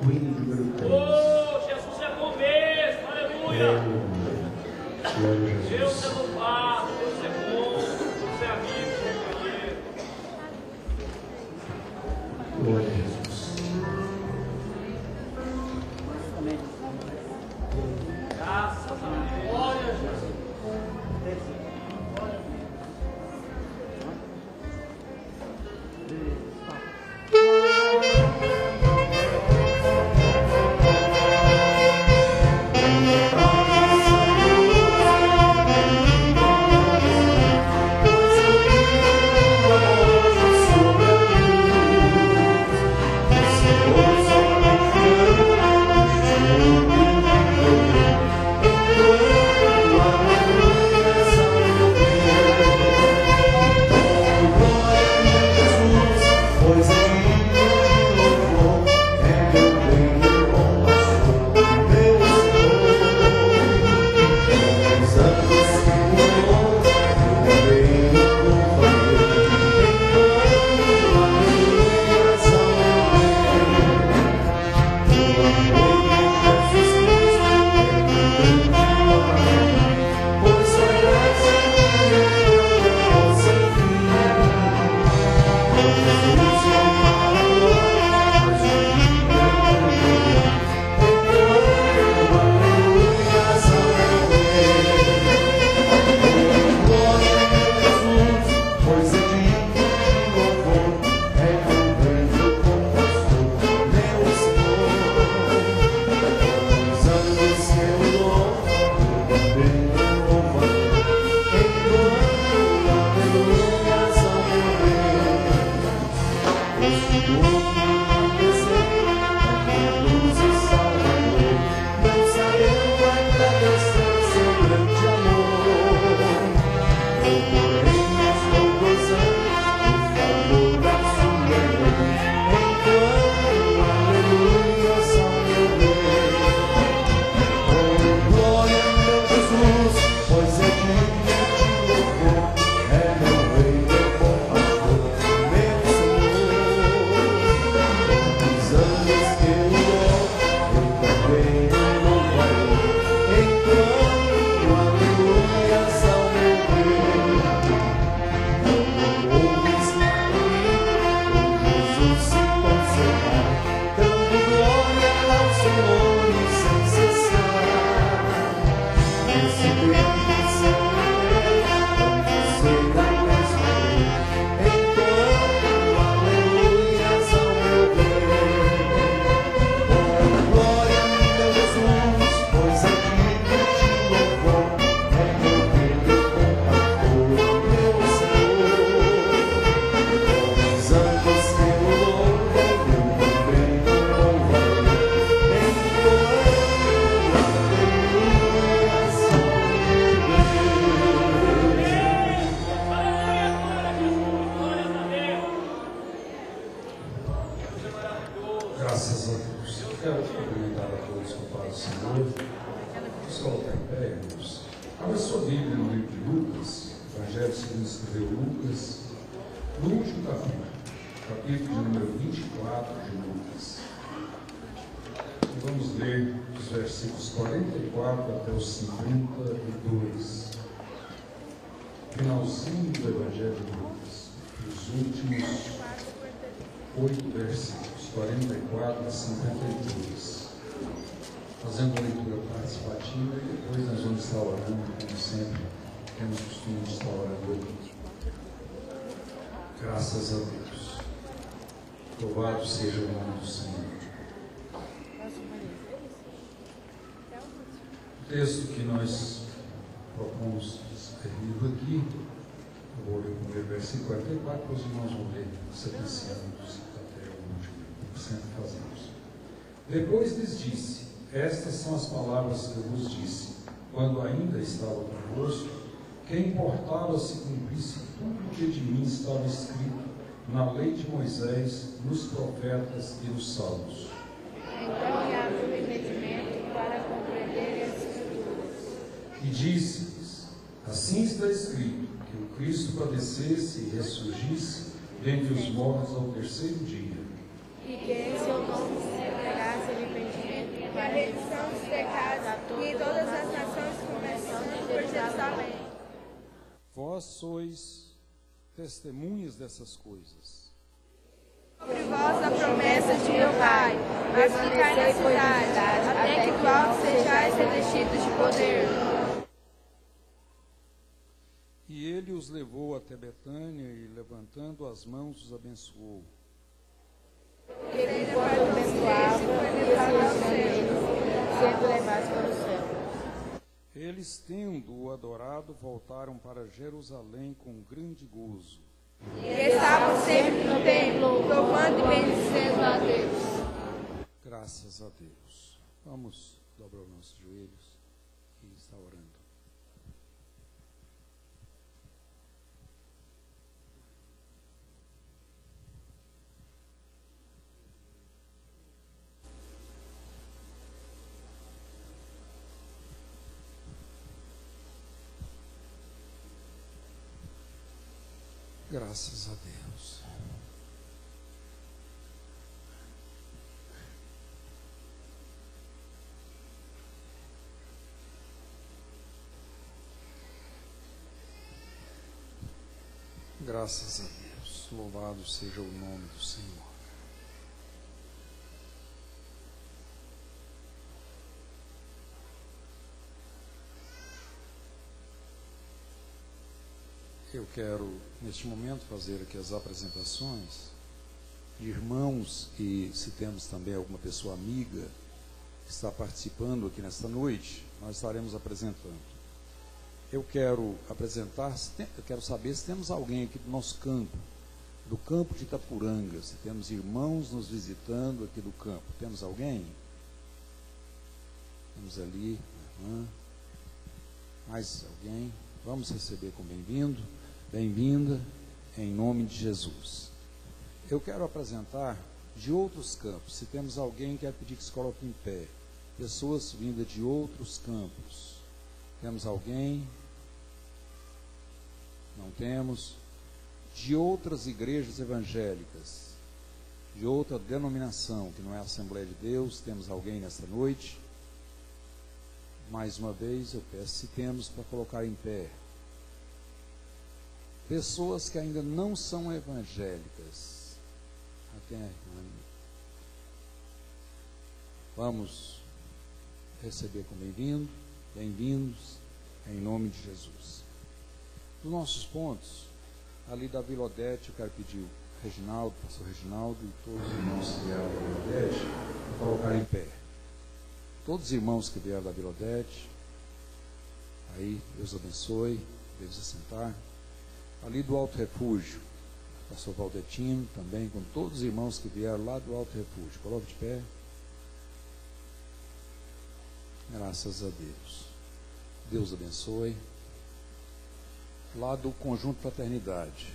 o hino número 3. Oh, Jesus é bom mesmo, aleluia. Deus é louvado, Deus é bom, Deus é amigo, companheiro. Glória a Jesus. Graças a Deus. Glória a Jesus. Graças a Deus. Eu quero cumprimentar a todos com a paz do Senhor. Vamos colocar em pé, irmãos. Abra sua Bíblia no livro de Lucas, Evangelho segundo escreveu Lucas, no último capítulo de número 24 de Lucas. E vamos ler os versículos 44 até os 52. Finalzinho do Evangelho de Lucas, os últimos 8 versículos. 44 a 52. Fazendo a leitura participativa e depois nós vamos estar orando, como sempre, temos o costume de estar orando. Graças a Deus. Louvado seja o nome do Senhor. O texto que nós propomos ser lido aqui, eu vou ler o primeiro versículo 44, depois os irmãos vão ler sequenciando-se. Sempre fazemos. Depois lhes disse: estas são as palavras que eu vos disse, quando ainda estava convosco, que importava se cumprisse tudo o que de mim estava escrito na lei de Moisés, nos profetas e nos salmos. Então me abriu o entendimento para compreender as Escrituras. E disse-lhes: assim está escrito, que o Cristo padecesse e ressurgisse dentre os mortos ao terceiro dia. E que em seu nome se pregasse e em todas as nações, começando por Jerusalém. Vós sois testemunhas dessas coisas. Sobre vós a promessa de meu Pai, mas ficai na cidade, até que do alto sejais revestidos de poder. E ele os levou até Betânia e, levantando as mãos, os abençoou. Ele abençoava e sendo levados para o céu. Eles, tendo-o adorado, voltaram para Jerusalém com grande gozo. E estavam sempre no templo, louvando e bendizendo a Deus. Graças a Deus. Vamos dobrar os nossos joelhos e estar orando. Graças a Deus. Graças a Deus. Louvado seja o nome do Senhor. Eu quero, neste momento, fazer aqui as apresentações de irmãos e, se temos também alguma pessoa amiga que está participando aqui nesta noite, nós estaremos apresentando. Eu quero apresentar, eu quero saber se temos alguém aqui do nosso campo, do campo de Itapuranga, se temos irmãos nos visitando aqui do campo. Temos alguém? Temos ali, irmã. Mais alguém? Vamos receber com bem-vindo, bem-vinda, em nome de Jesus. Eu quero apresentar de outros campos. Se temos alguém que quer pedir que se coloque em pé, pessoas vindas de outros campos. Temos alguém? Não temos? De outras igrejas evangélicas, de outra denominação, que não é a Assembleia de Deus. Temos alguém nesta noite? Mais uma vez, eu peço, se temos, para colocar em pé. Pessoas que ainda não são evangélicas. Vamos receber com bem-vindo, bem-vindos, em nome de Jesus. Dos nossos pontos, ali da Vila Odete, eu quero pedir o Reginaldo, o pastor Reginaldo e todos os irmãos que vieram da Vila Odete, para colocar em pé. Todos os irmãos que vieram da Vila Odete, aí, Deus abençoe, Deus assentar. Ali do Alto Refúgio, pastor Valdetino, também, com todos os irmãos que vieram lá do Alto Refúgio. Coloque de pé. Graças a Deus. Deus abençoe. Lá do Conjunto Fraternidade,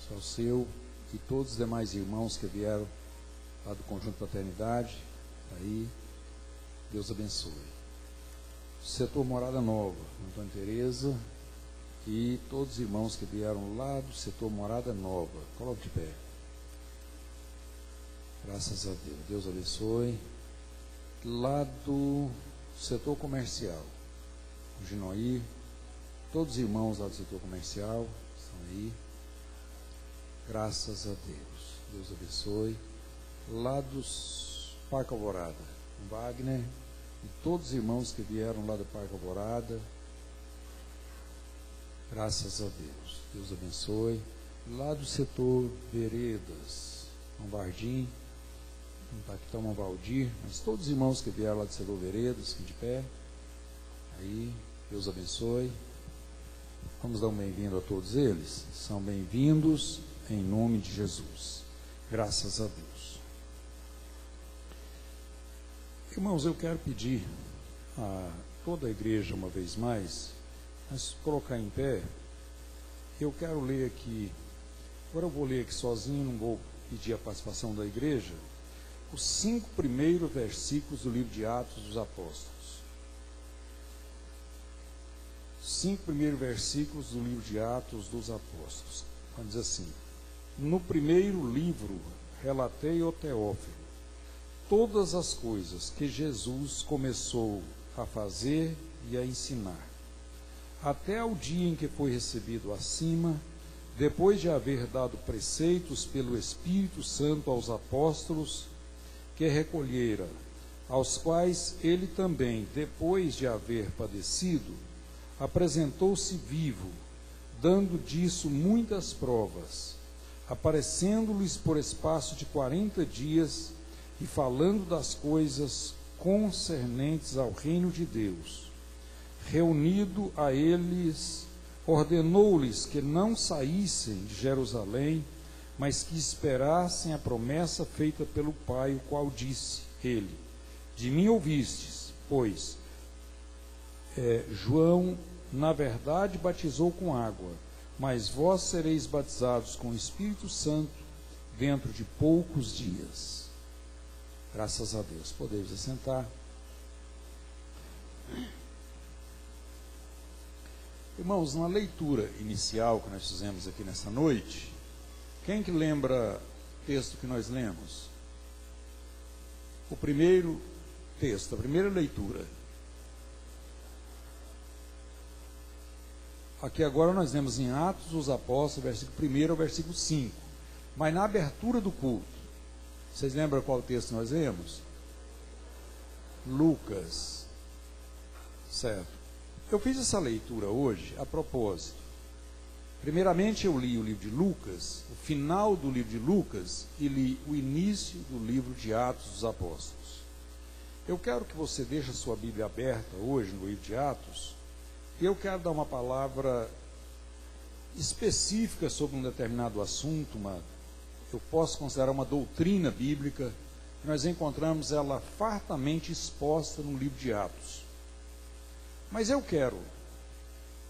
só o seu e todos os demais irmãos que vieram lá do Conjunto Fraternidade, aí, Deus abençoe. Setor Morada Nova, Antônio Tereza, e todos os irmãos que vieram lá do setor Morada Nova, coloque de pé. Graças a Deus, Deus abençoe. Lá do setor comercial, o Ginoí, todos os irmãos lá do setor comercial estão aí. Graças a Deus, Deus abençoe. Lá dos Parque Alvorada, o Wagner e todos os irmãos que vieram lá do Parque Alvorada. Graças a Deus, Deus abençoe. Lá do setor Veredas, Lombardim, não está aqui, está o Valdir, mas todos os irmãos que vieram lá do setor Veredas, aqui de pé, aí, Deus abençoe. Vamos dar um bem-vindo a todos eles. São bem-vindos em nome de Jesus. Graças a Deus. Irmãos, eu quero pedir a toda a igreja, uma vez mais, mas colocar em pé. Eu quero ler aqui, agora eu vou ler aqui sozinho, não vou pedir a participação da igreja, os 5 primeiros versículos do livro de Atos dos Apóstolos. 5 primeiros versículos do livro de Atos dos Apóstolos. Vamos dizer assim: no primeiro livro relatei ao Teófilo todas as coisas que Jesus começou a fazer e a ensinar, até o dia em que foi recebido acima, depois de haver dado preceitos pelo Espírito Santo aos apóstolos que recolhera, aos quais ele também, depois de haver padecido, apresentou-se vivo, dando disso muitas provas, aparecendo-lhes por espaço de 40 dias e falando das coisas concernentes ao reino de Deus. Reunido a eles, ordenou-lhes que não saíssem de Jerusalém, mas que esperassem a promessa feita pelo Pai, o qual disse ele: de mim ouvistes, pois João, na verdade, batizou com água, mas vós sereis batizados com o Espírito Santo dentro de poucos dias. Graças a Deus. Podemos assentar. Irmãos, na leitura inicial que nós fizemos aqui nessa noite, quem que lembra o texto que nós lemos? O primeiro texto, a primeira leitura. Aqui agora nós lemos em Atos dos Apóstolos, versículo 1 ao versículo 5. Mas na abertura do culto, vocês lembram qual texto nós lemos? Lucas. Certo. Eu fiz essa leitura hoje a propósito. Primeiramente eu li o livro de Lucas, o final do livro de Lucas, e li o início do livro de Atos dos Apóstolos. Eu quero que você deixe a sua Bíblia aberta hoje no livro de Atos, e eu quero dar uma palavra específica sobre um determinado assunto, eu posso considerar uma doutrina bíblica, nós encontramos ela fartamente exposta no livro de Atos. Mas eu quero,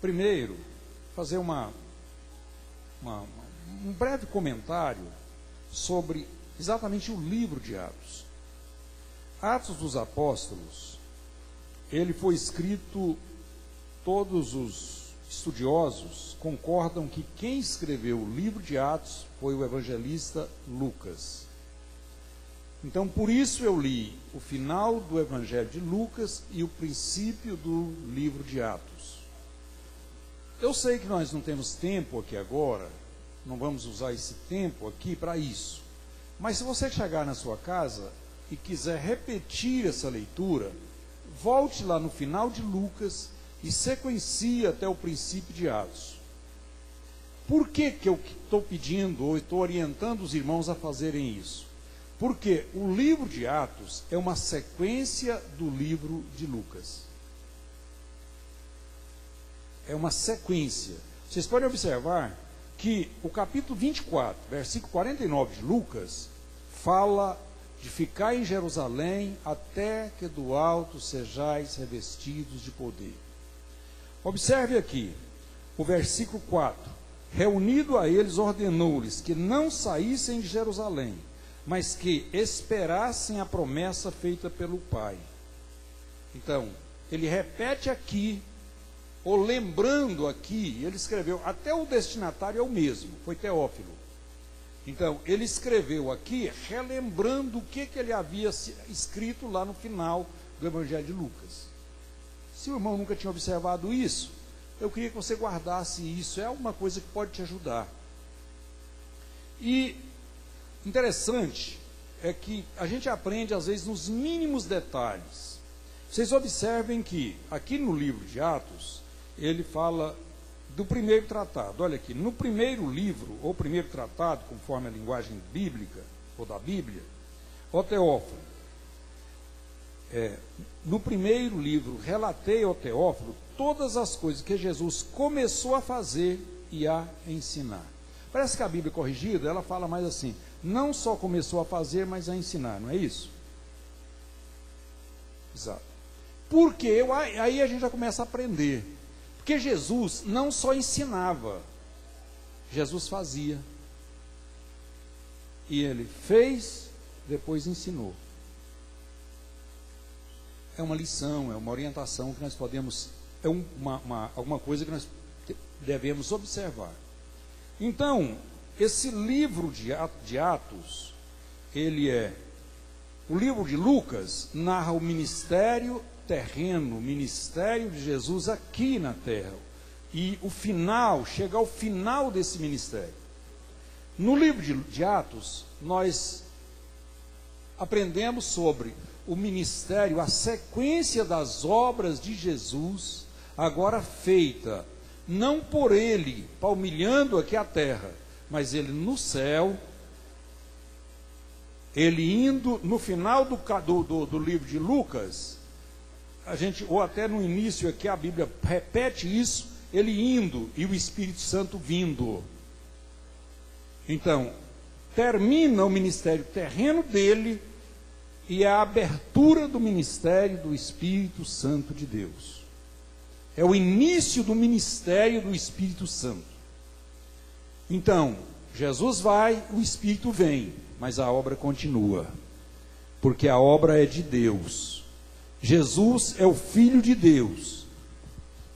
primeiro, fazer um breve comentário sobre exatamente o livro de Atos. Atos dos Apóstolos, ele foi escrito, todos os estudiosos concordam que quem escreveu o livro de Atos foi o evangelista Lucas. Então, por isso eu li o final do Evangelho de Lucas e o princípio do livro de Atos. Eu sei que nós não temos tempo aqui agora, não vamos usar esse tempo aqui para isso. Mas se você chegar na sua casa e quiser repetir essa leitura, volte lá no final de Lucas e sequencie até o princípio de Atos. Por que eu estou pedindo ou estou orientando os irmãos a fazerem isso? Porque o livro de Atos é uma sequência do livro de Lucas. É uma sequência. Vocês podem observar que o capítulo 24, versículo 49 de Lucas, fala de ficar em Jerusalém até que do alto sejais revestidos de poder. Observe aqui, o versículo 4. Reunido a eles, ordenou-lhes que não saíssem de Jerusalém, mas que esperassem a promessa feita pelo Pai. Então, ele repete aqui, ou lembrando aqui, ele escreveu, até o destinatário é o mesmo, foi Teófilo. Então, ele escreveu aqui, relembrando o que ele havia escrito lá no final do Evangelho de Lucas. Se o irmão nunca tinha observado isso, eu queria que você guardasse isso, é alguma coisa que pode te ajudar. E interessante é que a gente aprende às vezes nos mínimos detalhes. Vocês observem que aqui no livro de Atos, ele fala do primeiro tratado. Olha aqui, no primeiro livro, ou primeiro tratado, conforme a linguagem bíblica, ou da Bíblia, ó Teófilo, no primeiro livro, relatei ao Teófilo todas as coisas que Jesus começou a fazer e a ensinar. Parece que a Bíblia corrigida, ela fala mais assim, não só começou a fazer, mas a ensinar, não é isso? Exato. Porque aí a gente já começa a aprender. Porque Jesus não só ensinava, Jesus fazia. E ele fez, depois ensinou. É uma lição, é uma orientação que nós podemos, é alguma coisa que nós devemos observar. Então, esse livro de Atos, ele é O livro de Lucas narra o ministério terreno, o ministério de Jesus aqui na terra. E o final, chega ao final desse ministério. No livro de Atos, nós aprendemos sobre o ministério, a sequência das obras de Jesus, agora feita, não por ele, palmilhando aqui a terra, mas ele no céu, ele indo, no final do livro de Lucas, ou até no início aqui a Bíblia repete isso, ele indo e o Espírito Santo vindo. Então, termina o ministério terreno dele e a abertura do ministério do Espírito Santo de Deus. É o início do ministério do Espírito Santo. Então, Jesus vai, o Espírito vem, mas a obra continua, porque a obra é de Deus. Jesus é o Filho de Deus.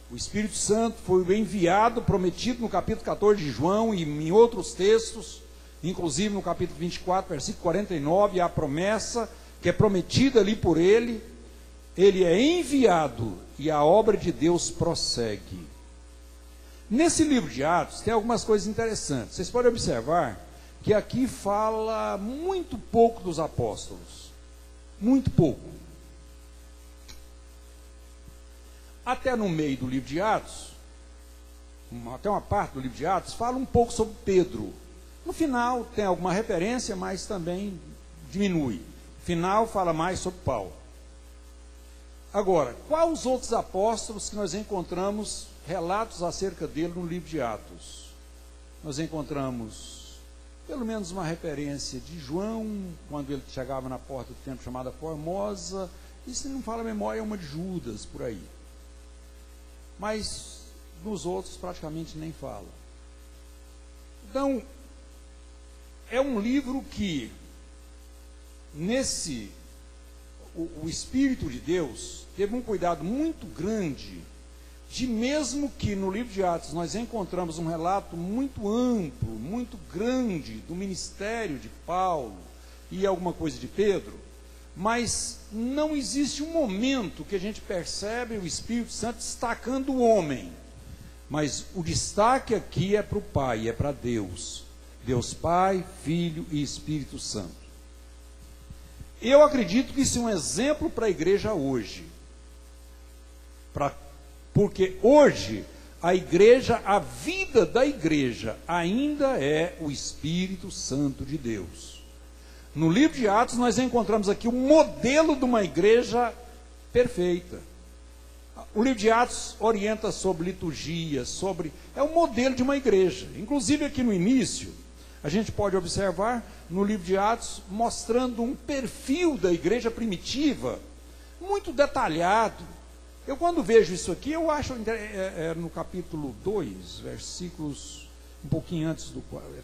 O Espírito Santo foi o enviado, prometido no capítulo 14 de João e em outros textos, inclusive no capítulo 24, versículo 49, a promessa que é prometida ali por ele. Ele é enviado e a obra de Deus prossegue. Nesse livro de Atos tem algumas coisas interessantes. Vocês podem observar que aqui fala muito pouco dos apóstolos. Muito pouco. Até no meio do livro de Atos, até uma parte do livro de Atos, fala um pouco sobre Pedro. No final tem alguma referência, mas também diminui. No final fala mais sobre Paulo. Agora, quais os outros apóstolos que nós encontramos relatos acerca dele no livro de Atos? Nós encontramos pelo menos uma referência de João, quando ele chegava na porta do templo chamada Formosa. E se não fala a memória, é uma de Judas, por aí. Mas nos outros praticamente nem fala. Então, é um livro que, o Espírito de Deus teve um cuidado muito grande de, mesmo que no livro de Atos nós encontramos um relato muito amplo, muito grande do ministério de Paulo e alguma coisa de Pedro, mas não existe um momento que a gente percebe o Espírito Santo destacando o homem, mas o destaque aqui é para o Pai, é para Deus. Deus Pai, Filho e Espírito Santo. Eu acredito que isso é um exemplo para a igreja hoje. Porque hoje a igreja, a vida da igreja ainda é o Espírito Santo de Deus. No livro de Atos nós encontramos aqui um modelo de uma igreja perfeita. O livro de Atos orienta sobre liturgia, é um modelo de uma igreja. Inclusive aqui no início, a gente pode observar no livro de Atos, mostrando um perfil da igreja primitiva, muito detalhado. Eu quando vejo isso aqui, eu acho, no capítulo 2, versículos, um pouquinho antes,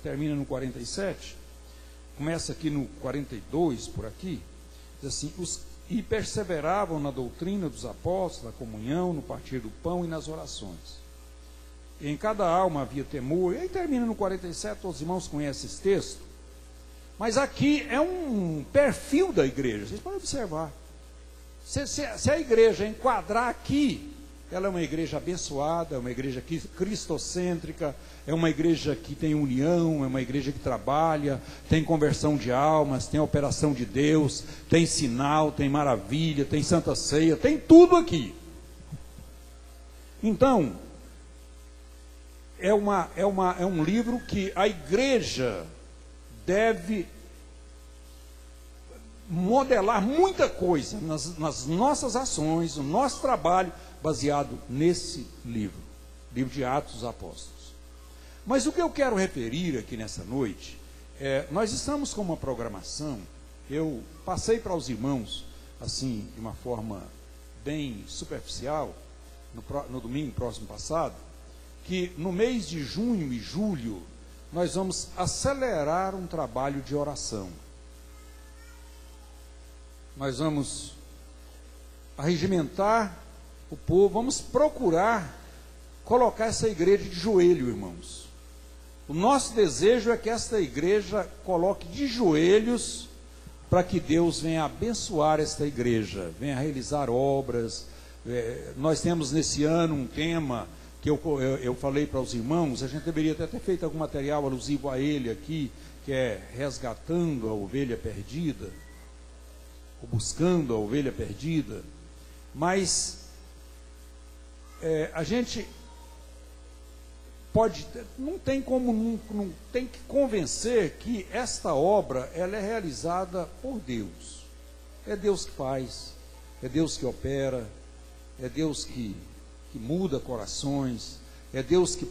termina no 47, começa aqui no 42, por aqui, diz assim, e perseveravam na doutrina dos apóstolos, na comunhão, no partir do pão e nas orações. E em cada alma havia temor. E aí termina no 47, todos os irmãos conhecem esse texto. Mas aqui é um perfil da igreja, vocês podem observar. Se a igreja enquadrar aqui, ela é uma igreja abençoada, é uma igreja cristocêntrica, é uma igreja que tem união, é uma igreja que trabalha, tem conversão de almas, tem operação de Deus, tem sinal, tem maravilha, tem santa ceia, tem tudo aqui. Então, é um livro que a igreja deve modelar muita coisa nas nossas ações, no nosso trabalho, baseado nesse livro de Atos dos Apóstolos. Mas o que eu quero referir aqui nessa noite, nós estamos com uma programação, eu passei para os irmãos, assim, de uma forma bem superficial, no domingo próximo passado, que no mês de junho e julho, nós vamos acelerar um trabalho de oração. Nós vamos arregimentar o povo, vamos procurar colocar essa igreja de joelho, irmãos. O nosso desejo é que esta igreja coloque de joelhos para que Deus venha abençoar esta igreja, venha realizar obras. Nós temos nesse ano um tema que eu falei para os irmãos, a gente deveria até ter feito algum material alusivo a ele aqui, que é resgatando a ovelha perdida, ou buscando a ovelha perdida. Mas a gente não tem que convencer que esta obra ela é realizada por Deus. É Deus que faz, é Deus que opera, é Deus que muda corações, é Deus que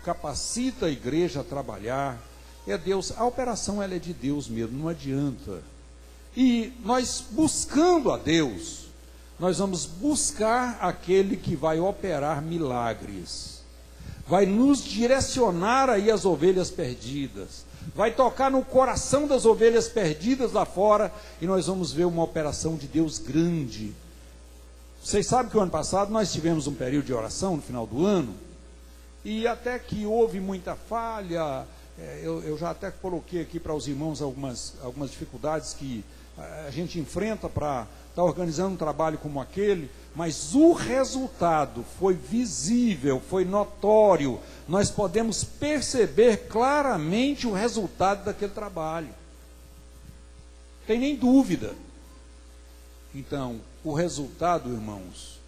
capacita a igreja a trabalhar, é Deus, a operação ela é de Deus mesmo, não adianta. E nós buscando a Deus, nós vamos buscar aquele que vai operar milagres, vai nos direcionar aí as ovelhas perdidas, vai tocar no coração das ovelhas perdidas lá fora, e nós vamos ver uma operação de Deus grande. Vocês sabem que o ano passado nós tivemos um período de oração no final do ano, e até que houve muita falha, eu já até coloquei aqui para os irmãos algumas dificuldades que a gente enfrenta para estar organizando um trabalho como aquele, mas o resultado foi visível, foi notório, nós podemos perceber claramente o resultado daquele trabalho, não tem nem dúvida. Então, o resultado, irmãos,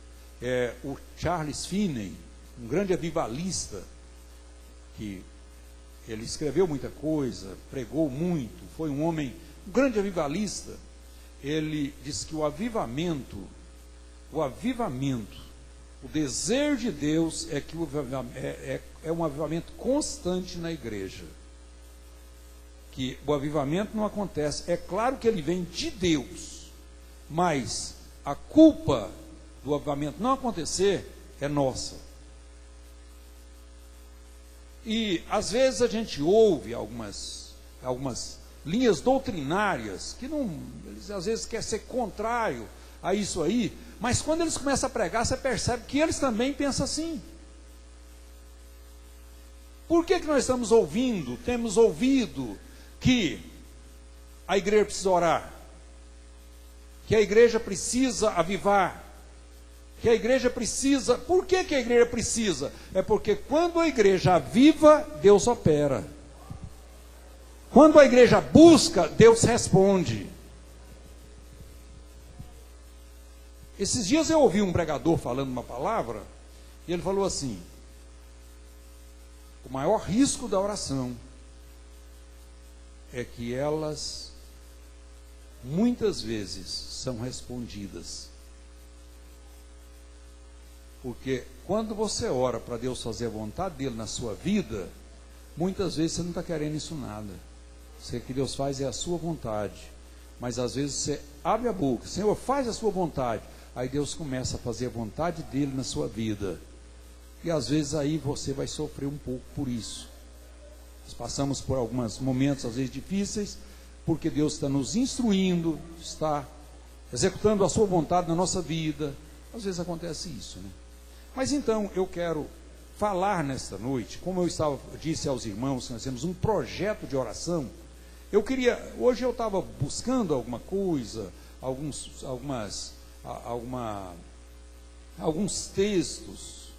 o Charles Finney, um grande avivalista, que ele escreveu muita coisa, pregou muito, foi um homem, um grande avivalista. Ele diz que o avivamento, o desejo de Deus é que é um avivamento constante na igreja. Que o avivamento não acontece, é claro que ele vem de Deus, mas a culpa do avivamento não acontecer é nossa. E às vezes a gente ouve algumas linhas doutrinárias que eles às vezes querem ser contrário a isso aí, mas quando eles começam a pregar, você percebe que eles também pensam assim. Por que nós temos ouvido que a igreja precisa orar, que a igreja precisa avivar, que a igreja precisa... Por que a igreja precisa? É porque quando a igreja aviva, Deus opera. Quando a igreja busca, Deus responde. Esses dias eu ouvi um pregador falando uma palavra, e ele falou assim: o maior risco da oração é que elas muitas vezes são respondidas. Porque quando você ora para Deus fazer a vontade dele na sua vida, muitas vezes você não está querendo isso nada. O que Deus faz é a sua vontade. Mas às vezes você abre a boca, Senhor, faz a sua vontade. Aí Deus começa a fazer a vontade dele na sua vida. E às vezes aí você vai sofrer um pouco por isso. Nós passamos por alguns momentos às vezes difíceis, porque Deus está nos instruindo, está executando a sua vontade na nossa vida. Às vezes acontece isso, né? Mas então eu quero falar nesta noite, como eu disse aos irmãos, nós temos um projeto de oração. Hoje eu estava buscando alguma coisa, alguns textos,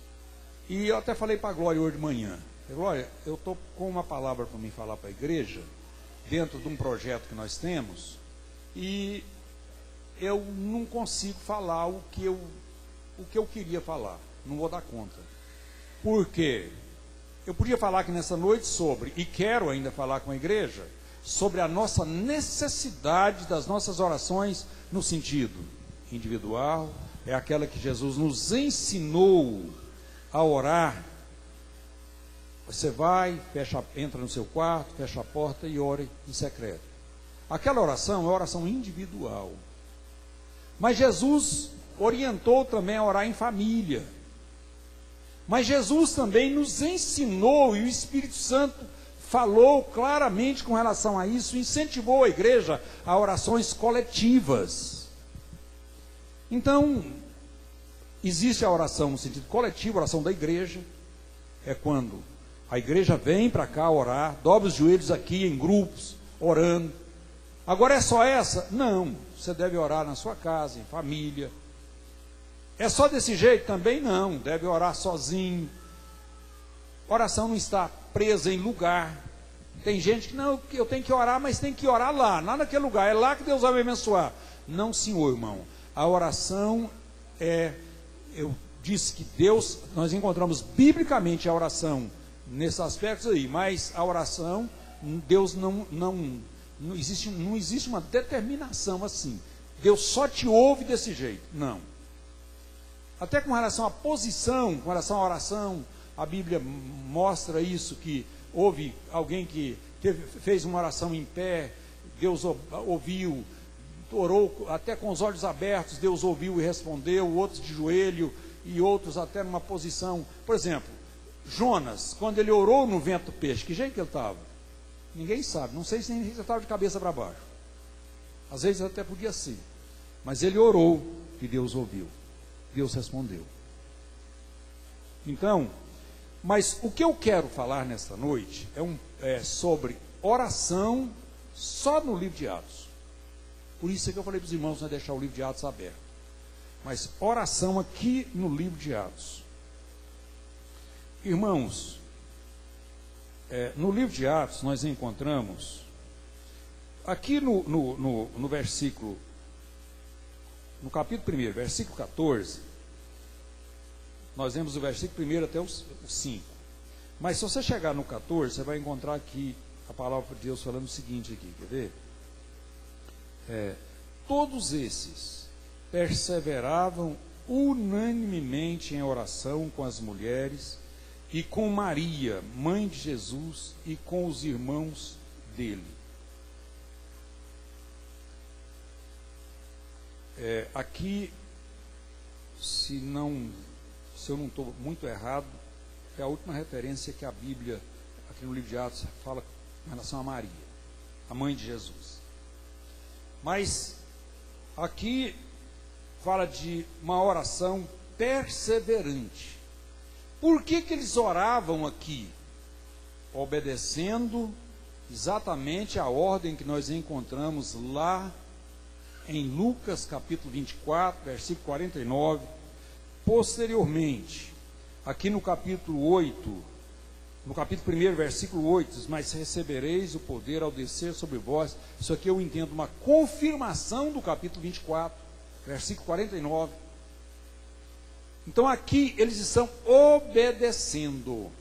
e eu até falei para a Glória hoje de manhã: Glória, eu estou com uma palavra para me falar para a igreja, dentro de um projeto que nós temos, e eu não consigo falar o que eu queria falar, não vou dar conta. Por quê? Eu podia falar aqui nessa noite sobre, e quero ainda falar com a igreja, sobre a nossa necessidade das nossas orações no sentido individual, é aquela que Jesus nos ensinou a orar. Você vai, entra no seu quarto, fecha a porta e ore em secreto. Aquela oração é oração individual. Mas Jesus orientou também a orar em família. Mas Jesus também nos ensinou, e o Espírito Santo falou claramente com relação a isso, incentivou a igreja a orações coletivas. Então, existe a oração no sentido coletivo, a oração da igreja, é quando a igreja vem para cá orar, dobra os joelhos aqui em grupos, orando. Agora é só essa? Não. Você deve orar na sua casa, em família. É só desse jeito? Também não. Deve orar sozinho. Oração não está presa em lugar. Tem gente que não, eu tenho que orar, mas tem que orar lá naquele lugar. É lá que Deus vai me abençoar. Não, senhor, irmão. A oração eu disse que Deus, nós encontramos biblicamente a oração nesses aspectos aí, mas a oração, Deus não existe uma determinação assim. Deus só te ouve desse jeito. Não. Até com relação à posição, com relação à oração, a Bíblia mostra isso, que houve alguém que fez uma oração em pé, Deus ouviu, orou até com os olhos abertos, Deus ouviu e respondeu, outros de joelho e outros até numa posição. Por exemplo, Jonas, quando ele orou no vento do peixe, que jeito que ele estava? Ninguém sabe, não sei se ele estava de cabeça para baixo. Às vezes até podia ser. Mas ele orou e Deus ouviu. Deus respondeu. Então, mas o que eu quero falar nesta noite é sobre oração só no livro de Atos. Por isso é que eu falei para os irmãos não deixar o livro de Atos aberto. Mas oração aqui no livro de Atos. Irmãos, no livro de Atos nós encontramos, aqui no versículo, no capítulo 1, versículo 14, nós vemos o versículo 1 até o 5. Mas se você chegar no 14, você vai encontrar aqui a palavra de Deus falando o seguinte aqui, quer ver? Todos esses perseveravam unanimemente em oração com as mulheres e com Maria, mãe de Jesus, e com os irmãos dele. Aqui, se eu não estou muito errado, é a última referência que a Bíblia, aqui no livro de Atos, fala em relação a Maria, a mãe de Jesus. Mas aqui fala de uma oração perseverante. Por que eles oravam aqui? Obedecendo exatamente a ordem que nós encontramos lá em Lucas capítulo 24, versículo 49. Posteriormente, aqui no capítulo 8, no capítulo 1, versículo 8, diz: mas recebereis o poder ao descer sobre vós. Isso aqui eu entendo uma confirmação do capítulo 24, versículo 49. Então aqui eles estão obedecendo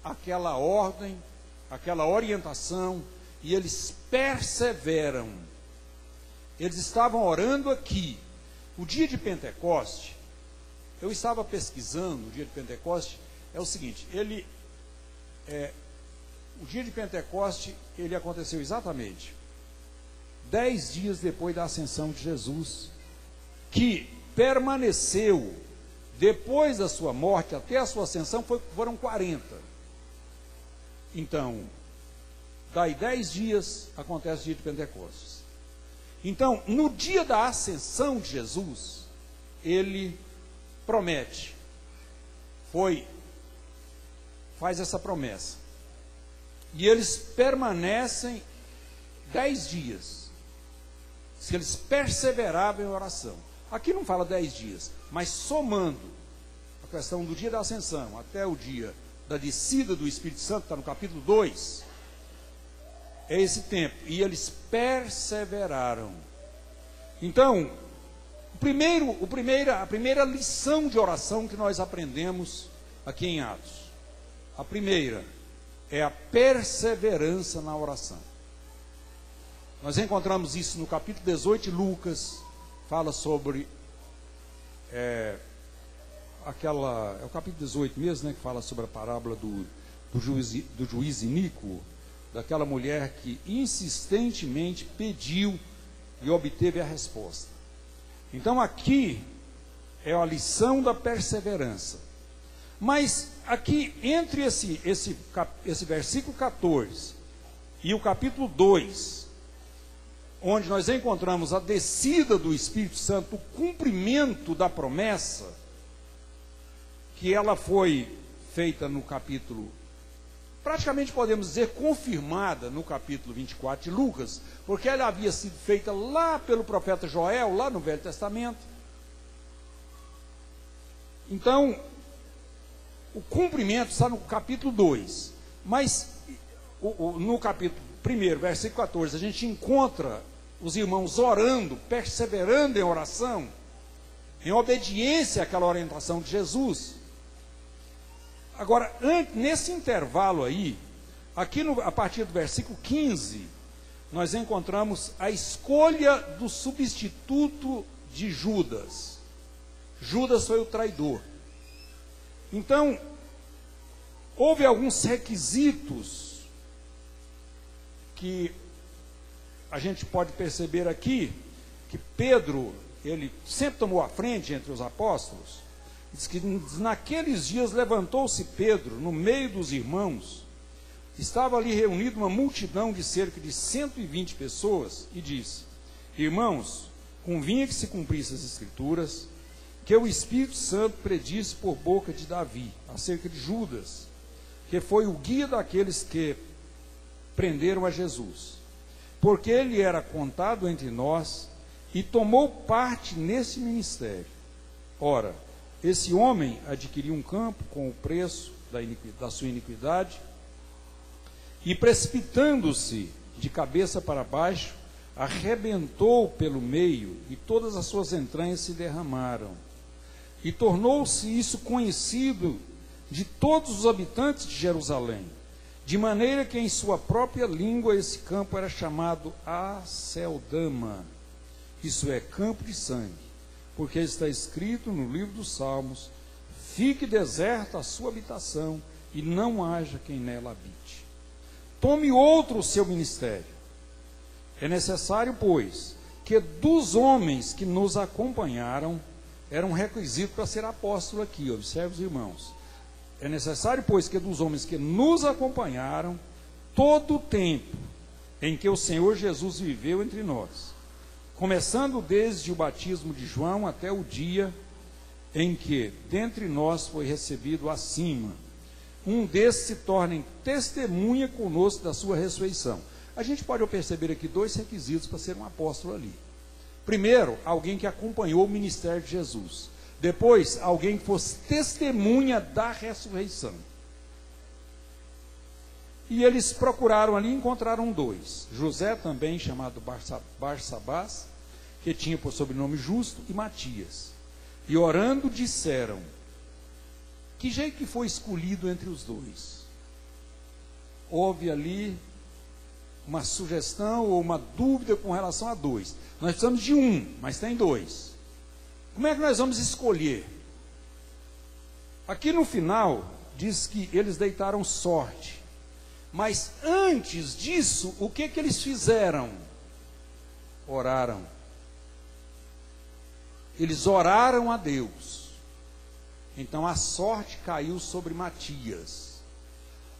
aquela ordem, aquela orientação, e eles perseveram. Eles estavam orando aqui. O dia de Pentecoste, eu estava pesquisando o dia de Pentecoste, é o seguinte, o dia de Pentecoste, ele aconteceu exatamente 10 dias depois da ascensão de Jesus, que permaneceu, depois da sua morte até a sua ascensão, foram 40. Então, daí 10 dias, acontece o dia de Pentecostes. Então, no dia da ascensão de Jesus, ele promete, faz essa promessa, e eles permanecem 10 dias, se eles perseveravam em oração. Aqui não fala 10 dias, mas somando a questão do dia da ascensão até o dia da descida do Espírito Santo, está no capítulo 2, é esse tempo, e eles perseveraram. Então, a primeira lição de oração que nós aprendemos aqui em Atos, a primeira é a perseverança na oração. Nós encontramos isso no capítulo 18 de Lucas, fala sobre é o capítulo 18 mesmo, né, que fala sobre a parábola do juiz iníquo, daquela mulher que insistentemente pediu e obteve a resposta. Então aqui é a lição da perseverança. Mas aqui, entre esse versículo 14 e o capítulo 2, onde nós encontramos a descida do Espírito Santo, o cumprimento da promessa, que ela foi feita no capítulo, praticamente podemos dizer confirmada no capítulo 24 de Lucas, porque ela havia sido feita lá pelo profeta Joel, lá no Velho Testamento. Então, o cumprimento está no capítulo 2, mas no capítulo 1, versículo 14, a gente encontra os irmãos orando, perseverando em oração, em obediência àquela orientação de Jesus. Agora, nesse intervalo aí, aqui a partir do versículo 15, nós encontramos a escolha do substituto de Judas. Judas foi o traidor. Então, houve alguns requisitos que a gente pode perceber aqui, que Pedro, ele sempre tomou a frente entre os apóstolos. Diz que naqueles dias levantou-se Pedro no meio dos irmãos, estava ali reunida uma multidão de cerca de 120 pessoas, e disse: irmãos, convinha que se cumprisse as Escrituras, que o Espírito Santo predisse por boca de Davi, acerca de Judas, que foi o guia daqueles que prenderam a Jesus, porque ele era contado entre nós e tomou parte nesse ministério. Ora, esse homem adquiriu um campo com o preço da sua iniquidade, e precipitando-se de cabeça para baixo, arrebentou pelo meio, e todas as suas entranhas se derramaram. E tornou-se isso conhecido de todos os habitantes de Jerusalém, de maneira que em sua própria língua esse campo era chamado Aceldama, isso é, campo de sangue. Porque está escrito no livro dos Salmos: fique deserta a sua habitação, e não haja quem nela habite. Tome outro o seu ministério. É necessário, pois, que dos homens que nos acompanharam, era um requisito para ser apóstolo aqui, observe os irmãos. É necessário, pois, que dos homens que nos acompanharam, todo o tempo em que o Senhor Jesus viveu entre nós, começando desde o batismo de João até o dia em que dentre nós foi recebido acima, um desses se torne testemunha conosco da sua ressurreição. A gente pode perceber aqui dois requisitos para ser um apóstolo ali. Primeiro, alguém que acompanhou o ministério de Jesus. Depois, alguém que fosse testemunha da ressurreição. E eles procuraram ali e encontraram dois. José, também chamado Barsabás, que tinha por sobrenome Justo, e Matias. E orando disseram: que jeito que foi escolhido entre os dois? Houve ali uma sugestão ou uma dúvida com relação a dois. Nós precisamos de um, mas tem dois. Como é que nós vamos escolher? Aqui no final, diz que eles deitaram sorte. Mas antes disso, o que eles fizeram? Oraram. Eles oraram a Deus. Então a sorte caiu sobre Matias.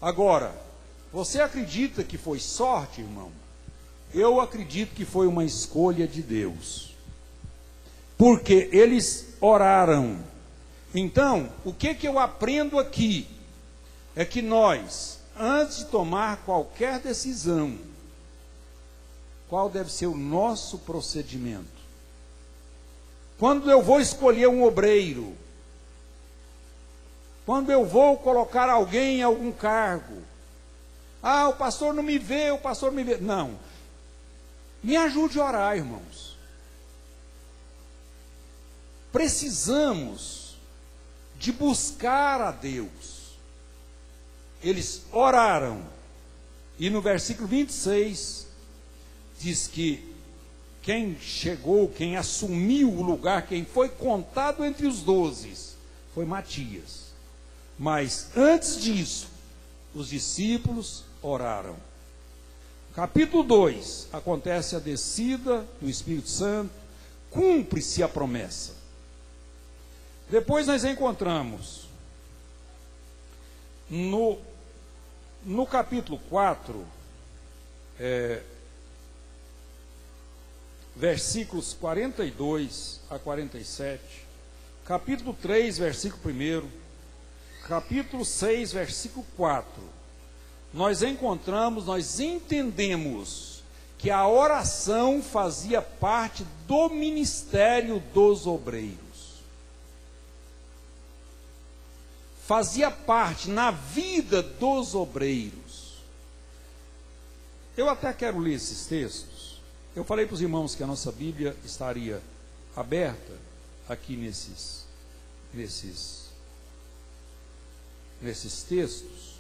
Agora, você acredita que foi sorte, irmão? Eu acredito que foi uma escolha de Deus. Porque eles oraram. Então, o que eu aprendo aqui? É que nós, antes de tomar qualquer decisão, qual deve ser o nosso procedimento? Quando eu vou escolher um obreiro, quando eu vou colocar alguém em algum cargo, o pastor não me vê, o pastor não me vê. Não. Me ajude a orar, irmãos. Precisamos de buscar a Deus. Eles oraram. E no versículo 26, diz que quem chegou, quem assumiu o lugar, quem foi contado entre os 12, foi Matias. Mas antes disso, os discípulos oraram. Capítulo 2, acontece a descida do Espírito Santo, cumpre-se a promessa. Depois nós encontramos no capítulo 4, versículos 42 a 47, capítulo 3, versículo 1, capítulo 6, versículo 4, nós encontramos, nós entendemos que a oração fazia parte do ministério dos obreiros. Fazia parte na vida dos obreiros. Eu até quero ler esses textos. Eu falei para os irmãos que a nossa Bíblia estaria aberta aqui nesses textos.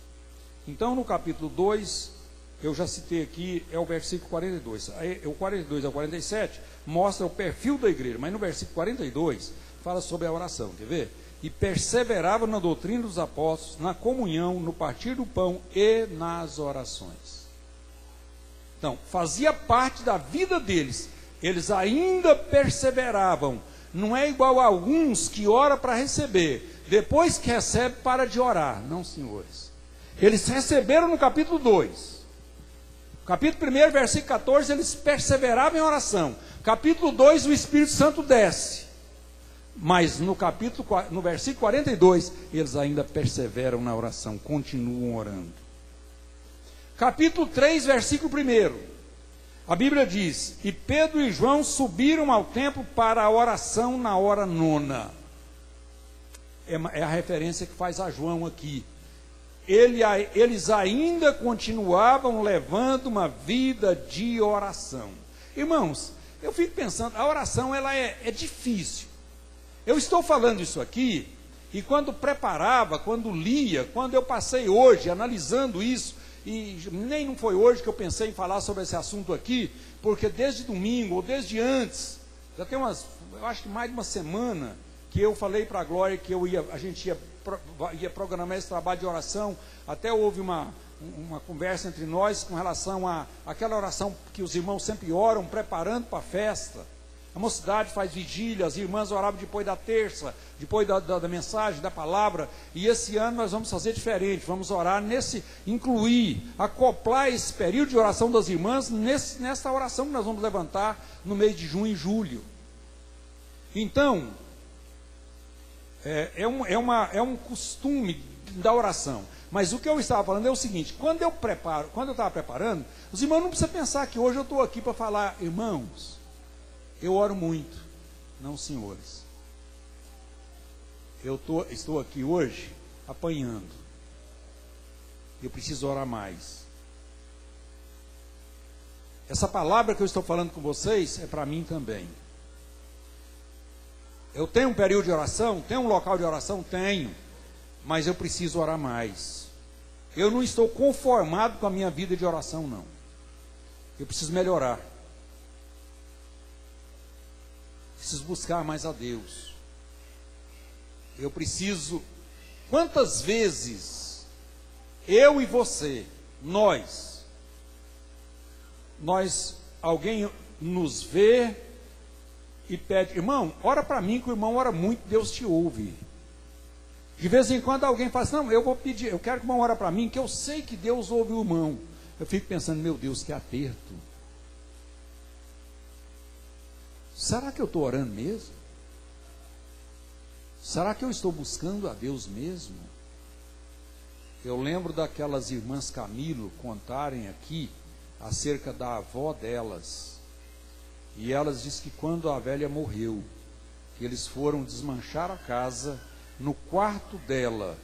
Então, no capítulo 2, eu já citei aqui, é o versículo 42. O 42 ao 47 mostra o perfil da igreja, mas no versículo 42 fala sobre a oração, quer ver? E perseverava na doutrina dos apóstolos, na comunhão, no partir do pão e nas orações. Então, fazia parte da vida deles. Eles ainda perseveravam. Não é igual a alguns que oram para receber. Depois que recebe, para de orar. Não, senhores. Eles receberam no capítulo 2. Capítulo 1, versículo 14, eles perseveravam em oração. Capítulo 2, o Espírito Santo desce. Mas no versículo 42, eles ainda perseveram na oração, continuam orando. Capítulo 3, versículo 1. A Bíblia diz: e Pedro e João subiram ao templo para a oração na hora 9. É a referência que faz a João aqui. Eles ainda continuavam levando uma vida de oração. Irmãos, eu fico pensando, a oração ela é difícil. Eu estou falando isso aqui, e quando preparava, quando lia, quando eu passei hoje analisando isso, e nem não foi hoje que eu pensei em falar sobre esse assunto aqui, porque desde domingo, ou desde antes, já tem eu acho que mais de uma semana, que eu falei para a Glória que a gente ia programar esse trabalho de oração. Até houve uma conversa entre nós com relação àquela oração que os irmãos sempre oram, preparando para a festa. A mocidade faz vigília, as irmãs oravam depois da terça, depois da mensagem, da palavra, e esse ano nós vamos fazer diferente, vamos orar acoplar esse período de oração das irmãs, nessa oração que nós vamos levantar no mês de junho e julho. Então, é um costume da oração, mas o que eu estava falando é o seguinte: quando eu estava preparando, os irmãos não precisam pensar que hoje eu estou aqui para falar, irmãos, eu oro muito. Não, senhores. Eu estou aqui hoje apanhando. Eu preciso orar mais. Essa palavra que eu estou falando com vocês é para mim também. Eu tenho um período de oração, tenho um local de oração? Tenho. Mas eu preciso orar mais. Eu não estou conformado com a minha vida de oração, não. Eu preciso melhorar. Preciso buscar mais a Deus. Eu preciso. Quantas vezes eu e você, alguém nos vê e pede: irmão, ora para mim, que o irmão ora muito, Deus te ouve. De vez em quando alguém fala assim: não, eu vou pedir, eu quero que o irmão ore para mim, que eu sei que Deus ouve o irmão. Eu fico pensando: meu Deus, que aperto. Será que eu estou orando mesmo? Será que eu estou buscando a Deus mesmo? Eu lembro daquelas irmãs Camilo contarem aqui acerca da avó delas. E elas dizem que quando a velha morreu, que eles foram desmanchar a casa, no quarto dela,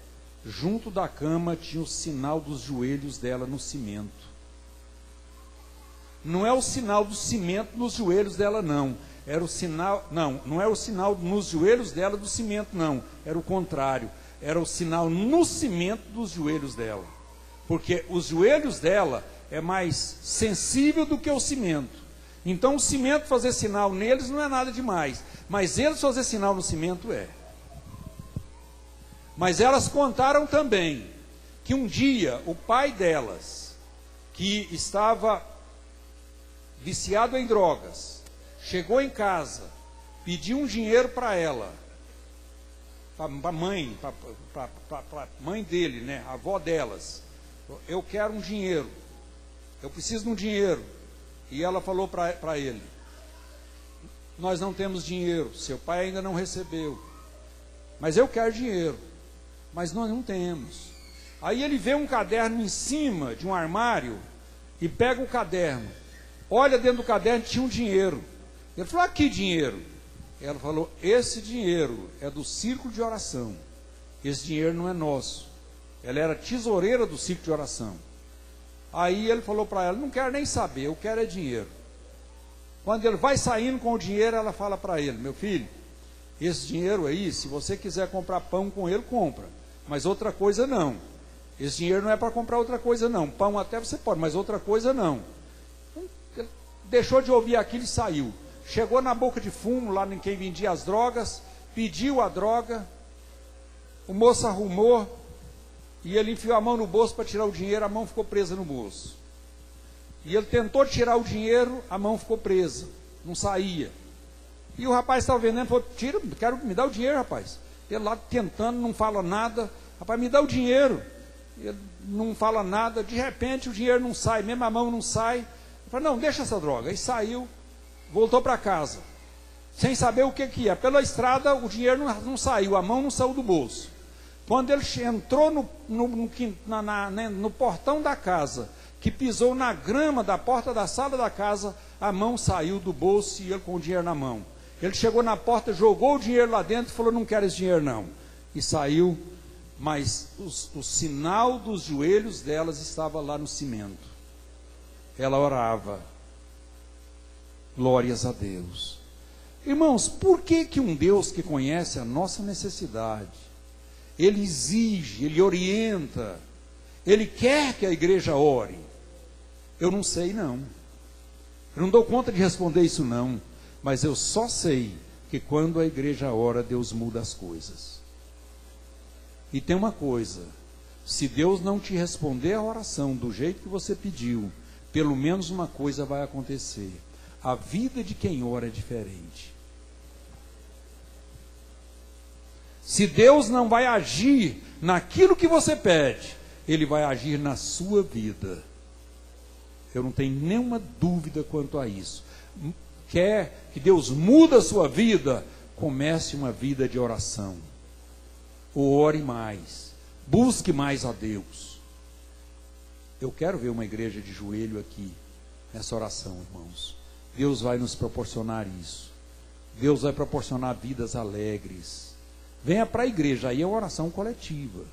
junto da cama, tinha o sinal dos joelhos dela no cimento. Não é o sinal do cimento nos joelhos dela, não. Era o sinal, não era o sinal nos joelhos dela do cimento, não. Era o contrário. Era o sinal no cimento dos joelhos dela. Porque os joelhos dela é mais sensível do que o cimento. Então o cimento fazer sinal neles não é nada demais. Mas eles fazer sinal no cimento é. Mas elas contaram também que um dia o pai delas, que estava viciado em drogas, chegou em casa, pediu um dinheiro para ela, para a mãe, para mãe dele, né, a avó delas. Eu quero um dinheiro, eu preciso de um dinheiro. E ela falou para ele: nós não temos dinheiro, seu pai ainda não recebeu, mas eu quero dinheiro, mas nós não temos. Aí ele vê um caderno em cima de um armário e pega o caderno. Olha dentro do caderno, tinha um dinheiro. Ele falou: aqui dinheiro. Ela falou: esse dinheiro é do círculo de oração. Esse dinheiro não é nosso. Ela era tesoureira do círculo de oração. Aí ele falou para ela: não quero nem saber, eu quero é dinheiro. Quando ele vai saindo com o dinheiro, ela fala para ele: meu filho, esse dinheiro aí, se você quiser comprar pão com ele, compra. Mas outra coisa não. Esse dinheiro não é para comprar outra coisa não. Pão até você pode, mas outra coisa não. Ele deixou de ouvir aquilo e saiu. Chegou na boca de fumo, lá em quem vendia as drogas, pediu a droga, o moço arrumou, e ele enfiou a mão no bolso para tirar o dinheiro, a mão ficou presa no bolso. E ele tentou tirar o dinheiro, a mão ficou presa, não saía. E o rapaz estava vendendo, falou: tira, me dá o dinheiro, rapaz. Ele lá tentando, não fala nada. Rapaz, me dá o dinheiro. Ele não fala nada, de repente o dinheiro não sai, mesmo a mão não sai. Ele falou: não, deixa essa droga. Aí saiu, voltou para casa, sem saber o que é. Pela estrada o dinheiro não saiu, a mão não saiu do bolso. Quando ele entrou no portão da casa, que pisou na grama da porta da sala da casa, a mão saiu do bolso e ele com o dinheiro na mão. Ele chegou na porta, jogou o dinheiro lá dentro e falou: não quero esse dinheiro não. E saiu, mas o sinal dos joelhos delas estava lá no cimento. Ela orava. Glórias a Deus. Irmãos, por que um Deus que conhece a nossa necessidade, Ele exige, Ele orienta, Ele quer que a igreja ore? Eu não sei não. Eu não dou conta de responder isso não. Mas eu só sei que quando a igreja ora, Deus muda as coisas. E tem uma coisa: se Deus não te responder a oração do jeito que você pediu, pelo menos uma coisa vai acontecer: a vida de quem ora é diferente. Se Deus não vai agir naquilo que você pede, Ele vai agir na sua vida. Eu não tenho nenhuma dúvida quanto a isso. Quer que Deus mude a sua vida? Comece uma vida de oração. Ore mais. Busque mais a Deus. Eu quero ver uma igreja de joelho aqui, nessa oração, irmãos. Deus vai nos proporcionar isso. Deus vai proporcionar vidas alegres. Venha para a igreja, aí é uma oração coletiva.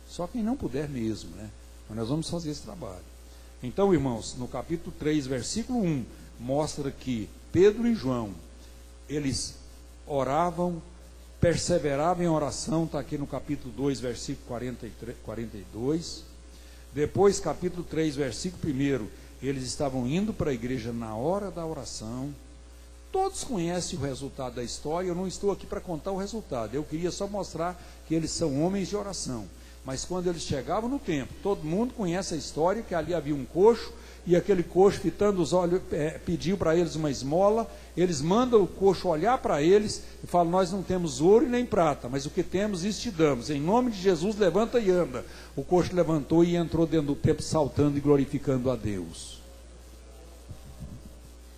Só quem não puder mesmo, né? Mas nós vamos fazer esse trabalho. Então, irmãos, no capítulo 3, versículo 1, mostra que Pedro e João, eles oravam, perseveravam em oração, está aqui no capítulo 2, versículo 42. Depois, capítulo 3, versículo 1, eles estavam indo para a igreja na hora da oração. Todos conhecem o resultado da história, eu não estou aqui para contar o resultado, eu queria só mostrar que eles são homens de oração. Mas quando eles chegavam no templo, todo mundo conhece a história, que ali havia um coxo, e aquele coxo, fitando os olhos, pediu para eles uma esmola. Eles mandam o coxo olhar para eles e falam: nós não temos ouro e nem prata, mas o que temos, isso te damos. Em nome de Jesus, levanta e anda. O coxo levantou e entrou dentro do templo, saltando e glorificando a Deus.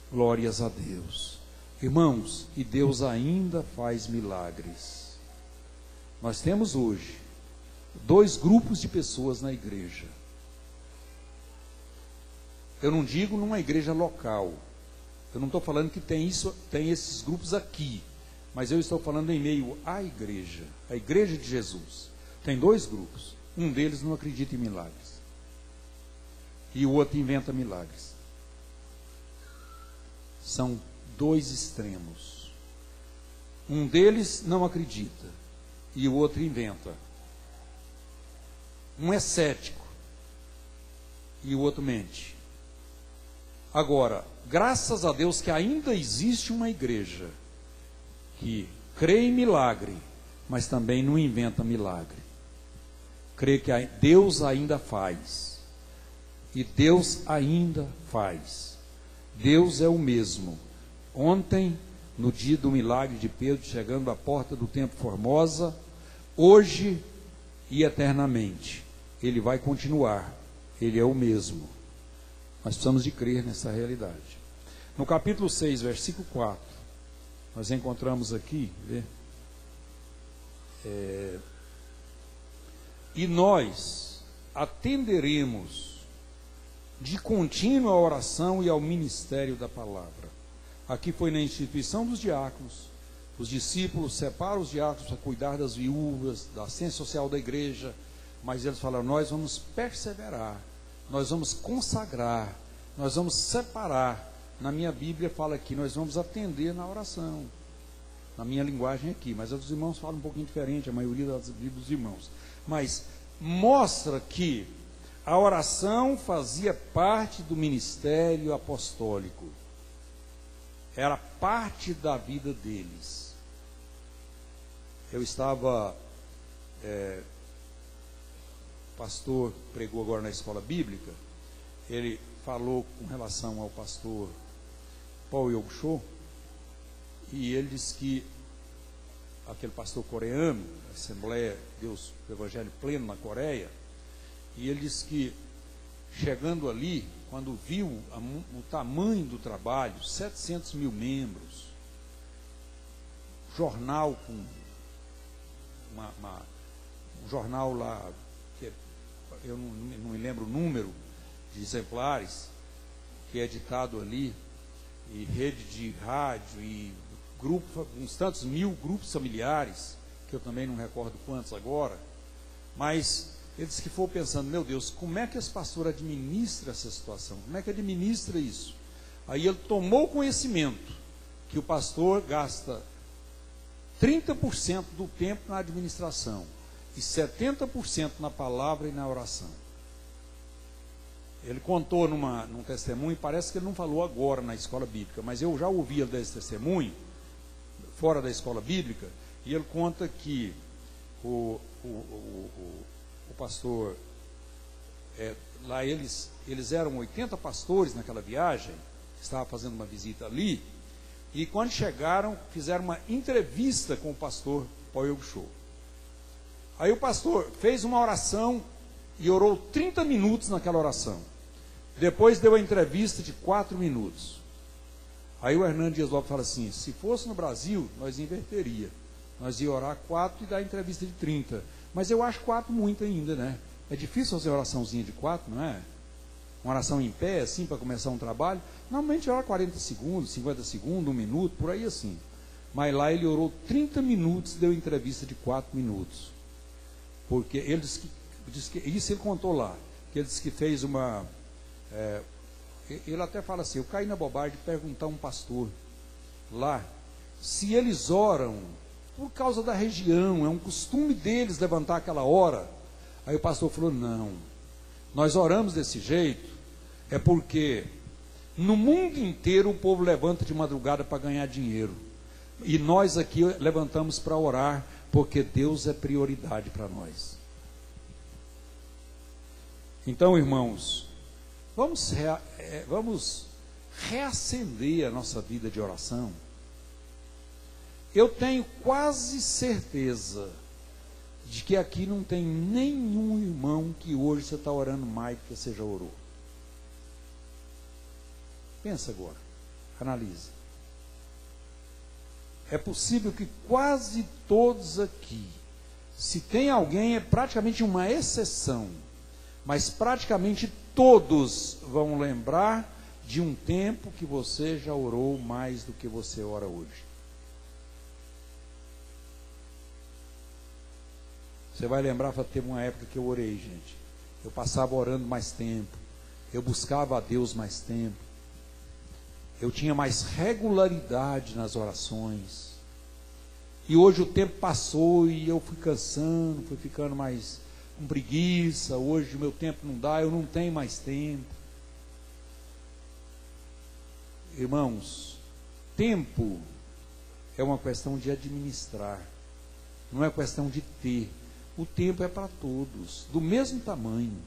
Glórias a Deus. Irmãos, e Deus ainda faz milagres. Nós temos hoje 2 grupos de pessoas na igreja. Eu não digo numa igreja local. Eu não estou falando que tem esses grupos aqui. Mas eu estou falando em meio à igreja. A igreja de Jesus. Tem 2 grupos. Um deles não acredita em milagres. E o outro inventa milagres. São 2 extremos. Um deles não acredita. E o outro inventa. Um é cético. E o outro mente. Agora, graças a Deus que ainda existe uma igreja que crê em milagre, mas também não inventa milagre. Crê que Deus ainda faz. E Deus ainda faz. Deus é o mesmo. Ontem, no dia do milagre de Pedro, chegando à porta do Templo Formosa, hoje e eternamente. Ele vai continuar. Ele é o mesmo. Nós precisamos de crer nessa realidade. No capítulo 6, versículo 4, nós encontramos aqui, e nós, atenderemos de contínuo à oração e ao ministério da palavra. Aqui foi na instituição dos diáconos. Os discípulos separam os diáconos para cuidar das viúvas, da assistência social da igreja, mas eles falaram: nós vamos perseverar, nós vamos consagrar, nós vamos separar. Na minha Bíblia fala aqui, nós vamos atender na oração. Na minha linguagem aqui, mas os irmãos falam um pouquinho diferente, a maioria das Bíblias dos irmãos. Mas mostra que a oração fazia parte do ministério apostólico. Era parte da vida deles. Eu estava, o pastor pregou agora na escola bíblica, ele falou com relação ao pastor Paul Yong-cho, e ele disse que aquele pastor coreano, Assembleia Deus do Evangelho Pleno na Coreia, e ele disse que chegando ali, quando viu o tamanho do trabalho, 700 mil membros, jornal com um jornal lá, que eu não me lembro o número de exemplares, que é editado ali, e rede de rádio, e grupo, uns tantos mil grupos familiares, que eu também não recordo quantos agora, mas ele disse que foi pensando: meu Deus, como é que esse pastor administra essa situação? Como é que administra isso? Aí ele tomou conhecimento que o pastor gasta 30% do tempo na administração e 70% na palavra e na oração. Ele contou num testemunho, parece que ele não falou agora na escola bíblica, mas eu já ouvi ele desse testemunho, fora da escola bíblica, e ele conta que o pastor, lá eles eram 80 pastores naquela viagem, estava fazendo uma visita ali, e quando chegaram, fizeram uma entrevista com o pastor Paul Yong-cho. Aí o pastor fez uma oração e orou 30 minutos naquela oração. Depois deu a entrevista de 4 minutos. Aí o Hernando Dias Lopes fala assim: se fosse no Brasil, nós inverteria. Nós ia orar 4 e dar entrevista de 30. Mas eu acho 4 muito ainda, né? É difícil fazer oraçãozinha de 4, não é? Uma oração em pé, assim, para começar um trabalho. Normalmente ora 40 segundos, 50 segundos, 1 minuto, por aí assim. Mas lá ele orou 30 minutos e deu entrevista de 4 minutos. Porque ele disse que isso ele contou lá, que ele disse que fez uma... ele até fala assim: eu caí na bobagem de perguntar a um pastor lá se eles oram por causa da região, é um costume deles levantar aquela hora. Aí o pastor falou: não, nós oramos desse jeito, é porque no mundo inteiro o povo levanta de madrugada para ganhar dinheiro, e nós aqui levantamos para orar, porque Deus é prioridade para nós. Então, irmãos, vamos reacender a nossa vida de oração. Eu tenho quase certeza de que aqui não tem nenhum irmão que hoje você está orando mais do que você já orou. Pensa agora, analisa. É possível que quase todos aqui, se tem alguém, é praticamente uma exceção, mas praticamente todos vão lembrar de um tempo que você já orou mais do que você ora hoje. Você vai lembrar, teve uma época que eu orei, gente. Eu passava orando mais tempo, eu buscava a Deus mais tempo, eu tinha mais regularidade nas orações. E hoje o tempo passou e eu fui cansando, fui ficando mais com preguiça. Hoje o meu tempo não dá, eu não tenho mais tempo. Irmãos, tempo é uma questão de administrar, não é questão de ter. O tempo é para todos, do mesmo tamanho.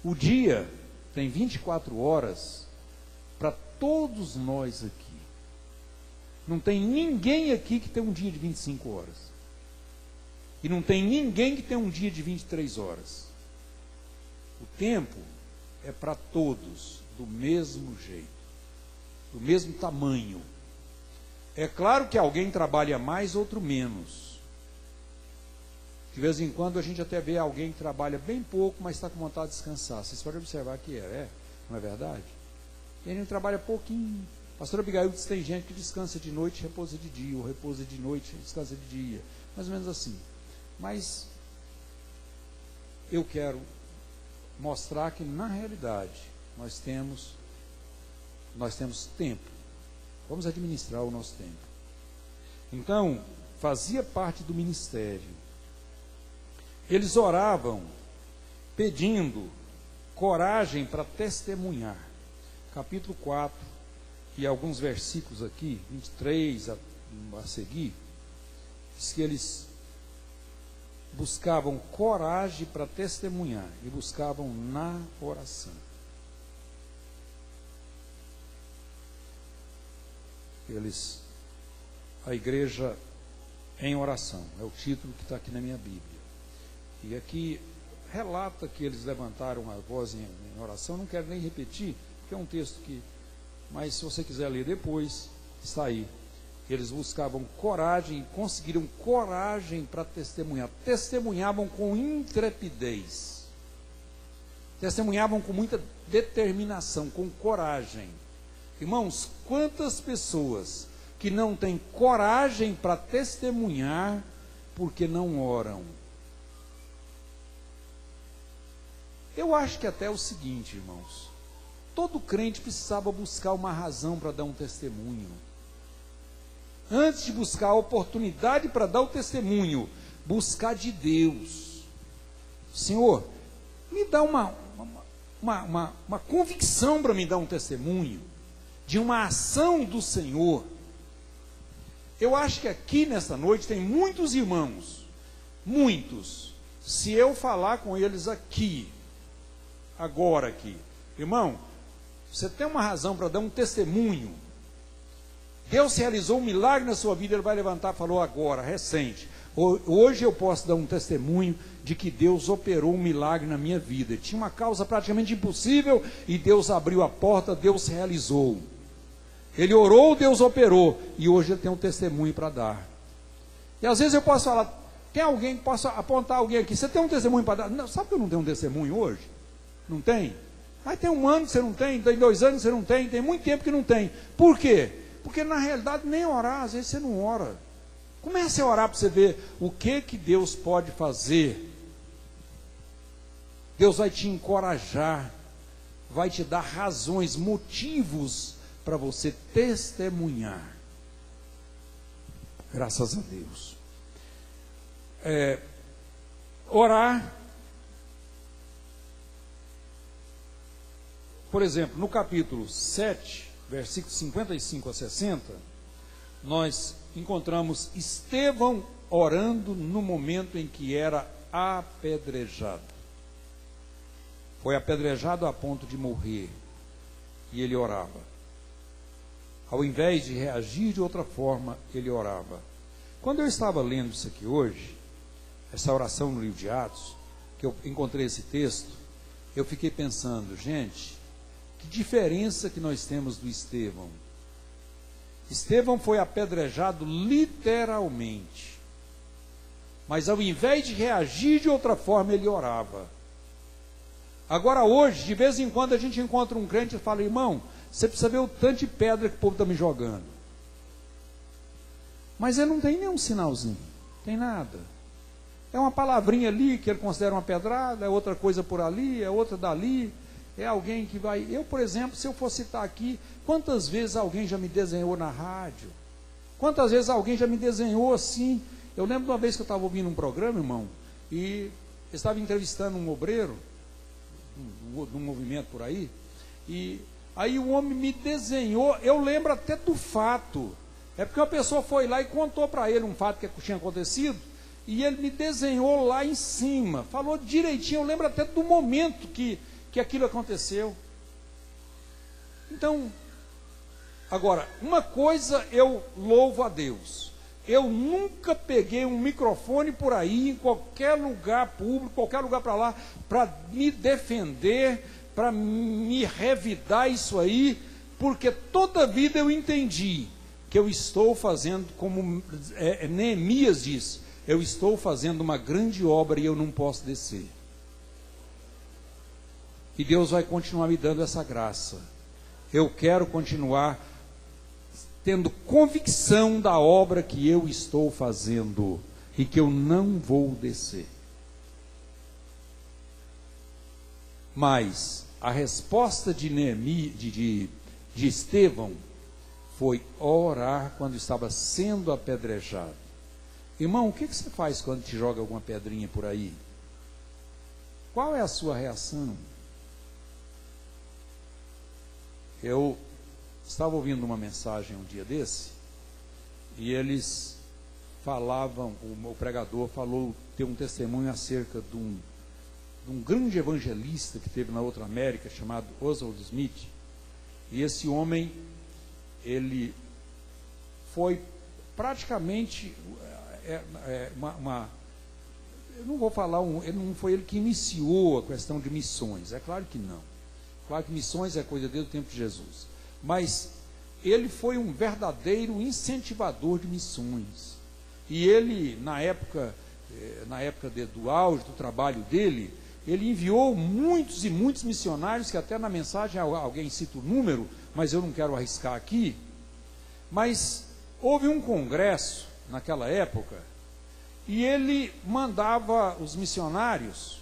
O dia tem 24 horas para todos nós aqui. Não tem ninguém aqui que tem um dia de 25 horas. E não tem ninguém que tem um dia de 23 horas. O tempo é para todos, do mesmo jeito, do mesmo tamanho. É claro que alguém trabalha mais, outro menos. De vez em quando a gente até vê alguém que trabalha bem pouco, mas está com vontade de descansar. Vocês podem observar que não é verdade? E ele trabalha pouquinho. Pastor Abigail diz que tem gente que descansa de noite e repousa de dia, ou repousa de noite e descansa de dia. Mais ou menos assim. Mas eu quero mostrar que na realidade nós temos tempo. Vamos administrar o nosso tempo. Então, fazia parte do ministério. Eles oravam pedindo coragem para testemunhar. Capítulo 4 e alguns versículos aqui, 23 a seguir, diz que eles buscavam coragem para testemunhar e buscavam na oração. A igreja em oração, é o título que está aqui na minha Bíblia. E aqui relata que eles levantaram a voz em oração, não quero nem repetir, porque é um texto que, mas se você quiser ler depois, está aí. Eles buscavam coragem, conseguiram coragem para testemunhar, testemunhavam com intrepidez, testemunhavam com muita determinação, com coragem. Irmãos, quantas pessoas que não têm coragem para testemunhar porque não oram? Eu acho que até é o seguinte, irmãos, todo crente precisava buscar uma razão para dar um testemunho. Antes de buscar a oportunidade para dar o testemunho, buscar de Deus. Senhor, me dá uma convicção para me dar um testemunho de uma ação do Senhor. Eu acho que aqui nesta noite tem muitos irmãos, muitos, se eu falar com eles aqui, agora aqui, irmão, você tem uma razão para dar um testemunho. Deus realizou um milagre na sua vida, ele vai levantar e falou agora, recente. Hoje eu posso dar um testemunho de que Deus operou um milagre na minha vida. Tinha uma causa praticamente impossível e Deus abriu a porta, Deus realizou. Ele orou, Deus operou. E hoje ele tem um testemunho para dar. E às vezes eu posso falar, tem alguém que possa apontar alguém aqui, você tem um testemunho para dar? Não, sabe que eu não tenho um testemunho hoje? Não tem? Mas tem um ano que você não tem, tem 2 anos que você não tem muito tempo que não tem. Por quê? Porque na realidade nem orar, às vezes você não ora. Comece a orar para você ver o que Deus pode fazer. Deus vai te encorajar, vai te dar razões, motivos para você testemunhar. Graças a Deus. Orar. Por exemplo, no capítulo 7, versículos 55 a 60, nós encontramos Estevão orando no momento em que era apedrejado. Foi apedrejado a ponto de morrer. E ele orava. Ao invés de reagir de outra forma, ele orava. Quando eu estava lendo isso aqui hoje, essa oração no livro de Atos, que eu encontrei esse texto, eu fiquei pensando, gente, que diferença que nós temos do Estevão. Estevão foi apedrejado literalmente. Mas ao invés de reagir de outra forma, ele orava. Agora hoje, de vez em quando a gente encontra um crente e fala, irmão, você precisa ver o tanto de pedra que o povo está me jogando. Mas ele não tem nenhum sinalzinho, tem nada. É uma palavrinha ali que ele considera uma pedrada, é outra coisa por ali, é outra dali. É alguém que vai... Eu, por exemplo, se eu for citar aqui, quantas vezes alguém já me desenhou na rádio? Quantas vezes alguém já me desenhou assim? Eu lembro de uma vez que eu estava ouvindo um programa, irmão, e estava entrevistando um obreiro, de um movimento por aí, e aí o homem me desenhou, eu lembro até do fato, é porque uma pessoa foi lá e contou para ele um fato que tinha acontecido, e ele me desenhou lá em cima, falou direitinho, eu lembro até do momento que aquilo aconteceu. Então, agora, uma coisa eu louvo a Deus, eu nunca peguei um microfone por aí, em qualquer lugar público, qualquer lugar para lá, para me defender, para me revidar isso aí, porque toda vida eu entendi que eu estou fazendo, como Neemias diz, eu estou fazendo uma grande obra e eu não posso descer. E Deus vai continuar me dando essa graça. Eu quero continuar tendo convicção da obra que eu estou fazendo e que eu não vou descer. Mas a resposta de Estevão foi orar quando estava sendo apedrejado. Irmão, o que você faz quando te joga alguma pedrinha por aí? Qual é a sua reação? Eu estava ouvindo uma mensagem um dia desse, e eles falavam, o pregador falou, teve um testemunho acerca de um grande evangelista que teve na outra América, chamado Oswald Smith. E esse homem, ele foi praticamente eu não vou falar, não foi ele que iniciou a questão de missões, é claro que não. Claro que missões é coisa desde o tempo de Jesus. Mas ele foi um verdadeiro incentivador de missões. E ele, na época do auge do trabalho dele, ele enviou muitos e muitos missionários, que até na mensagem alguém cita o número, mas eu não quero arriscar aqui. Mas houve um congresso naquela época, e ele mandava os missionários.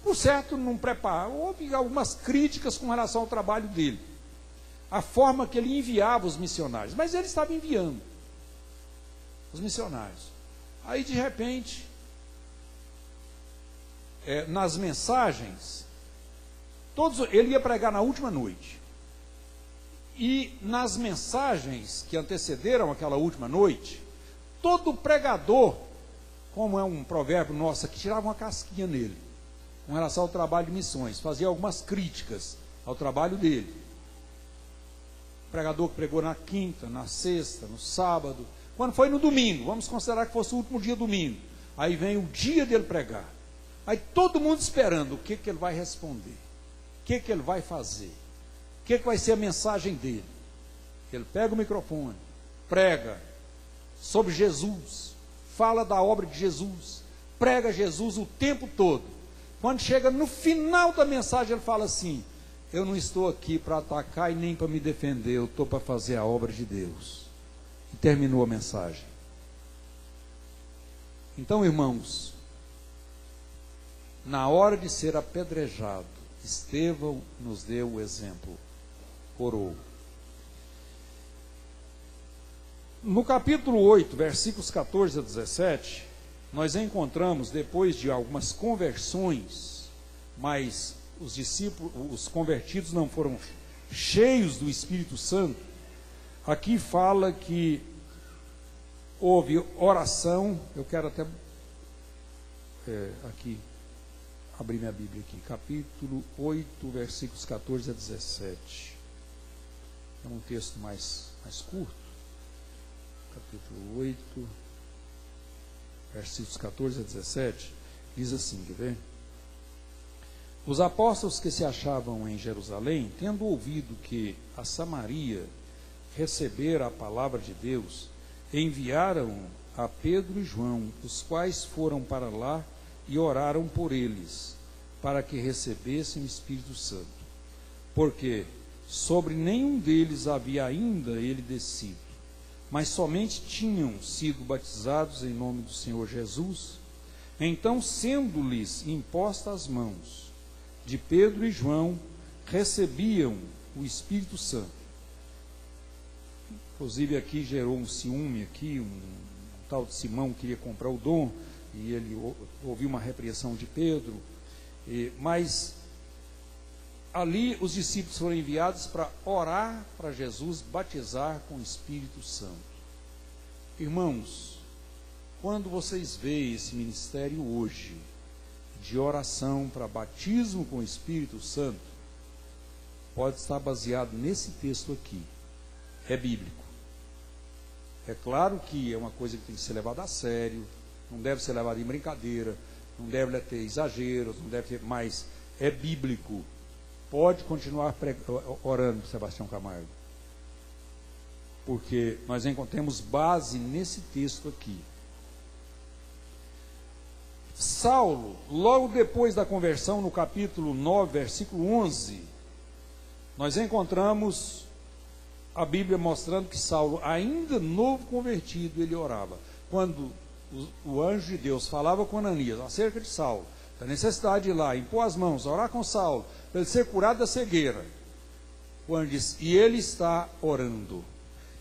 Por certo, não preparava. Houve algumas críticas com relação ao trabalho dele, a forma que ele enviava os missionários, mas ele estava enviando os missionários. Aí, de repente, nas mensagens, ele ia pregar na última noite, e nas mensagens que antecederam aquela última noite, todo pregador, como é um provérbio nosso aqui, tirava uma casquinha nele com relação ao trabalho de missões, fazia algumas críticas ao trabalho dele. O pregador que pregou na quinta, na sexta, no sábado, quando foi no domingo, vamos considerar que fosse o último dia domingo, aí vem o dia dele pregar, aí todo mundo esperando o que ele vai responder, o que ele vai fazer, o que vai ser a mensagem dele. Ele pega o microfone, prega sobre Jesus, fala da obra de Jesus, prega Jesus o tempo todo. Quando chega no final da mensagem, ele fala assim: eu não estou aqui para atacar e nem para me defender, eu estou para fazer a obra de Deus. E terminou a mensagem. Então, irmãos, na hora de ser apedrejado, Estevão nos deu o exemplo, orou. No capítulo 8, versículos 14 a 17, nós encontramos, depois de algumas conversões, mas os discípulos, os convertidos não foram cheios do Espírito Santo. Aqui fala que houve oração. Eu quero até aqui abrir minha Bíblia aqui, capítulo 8, versículos 14 a 17. É um texto mais curto. Capítulo 8, versículos 14 a 17, diz assim, quer ver? Os apóstolos que se achavam em Jerusalém, tendo ouvido que a Samaria recebera a palavra de Deus, enviaram a Pedro e João, os quais foram para lá e oraram por eles, para que recebessem o Espírito Santo, porque sobre nenhum deles havia ainda ele descido, mas somente tinham sido batizados em nome do Senhor Jesus. Então, sendo-lhes impostas as mãos de Pedro e João, recebiam o Espírito Santo. Inclusive aqui gerou um ciúme aqui, um tal de Simão queria comprar o dom, e ele ouviu uma repreensão de Pedro, mas ali os discípulos foram enviados para orar para Jesus batizar com o Espírito Santo. Irmãos, quando vocês veem esse ministério hoje, de oração para batismo com o Espírito Santo, pode estar baseado nesse texto aqui, é bíblico. É claro que é uma coisa que tem que ser levada a sério, não deve ser levada em brincadeira, não deve ter exageros, não deve ter, mas é bíblico. Pode continuar orando, Sebastião Camargo, porque nós encontramos base nesse texto aqui. Saulo, logo depois da conversão, no capítulo 9, versículo 11, nós encontramos a Bíblia mostrando que Saulo, ainda novo convertido, ele orava. Quando o anjo de Deus falava com Ananias acerca de Saulo, da necessidade de ir lá, impor as mãos, orar com Saulo, para ele ser curado da cegueira, o anjo disse, e ele está orando.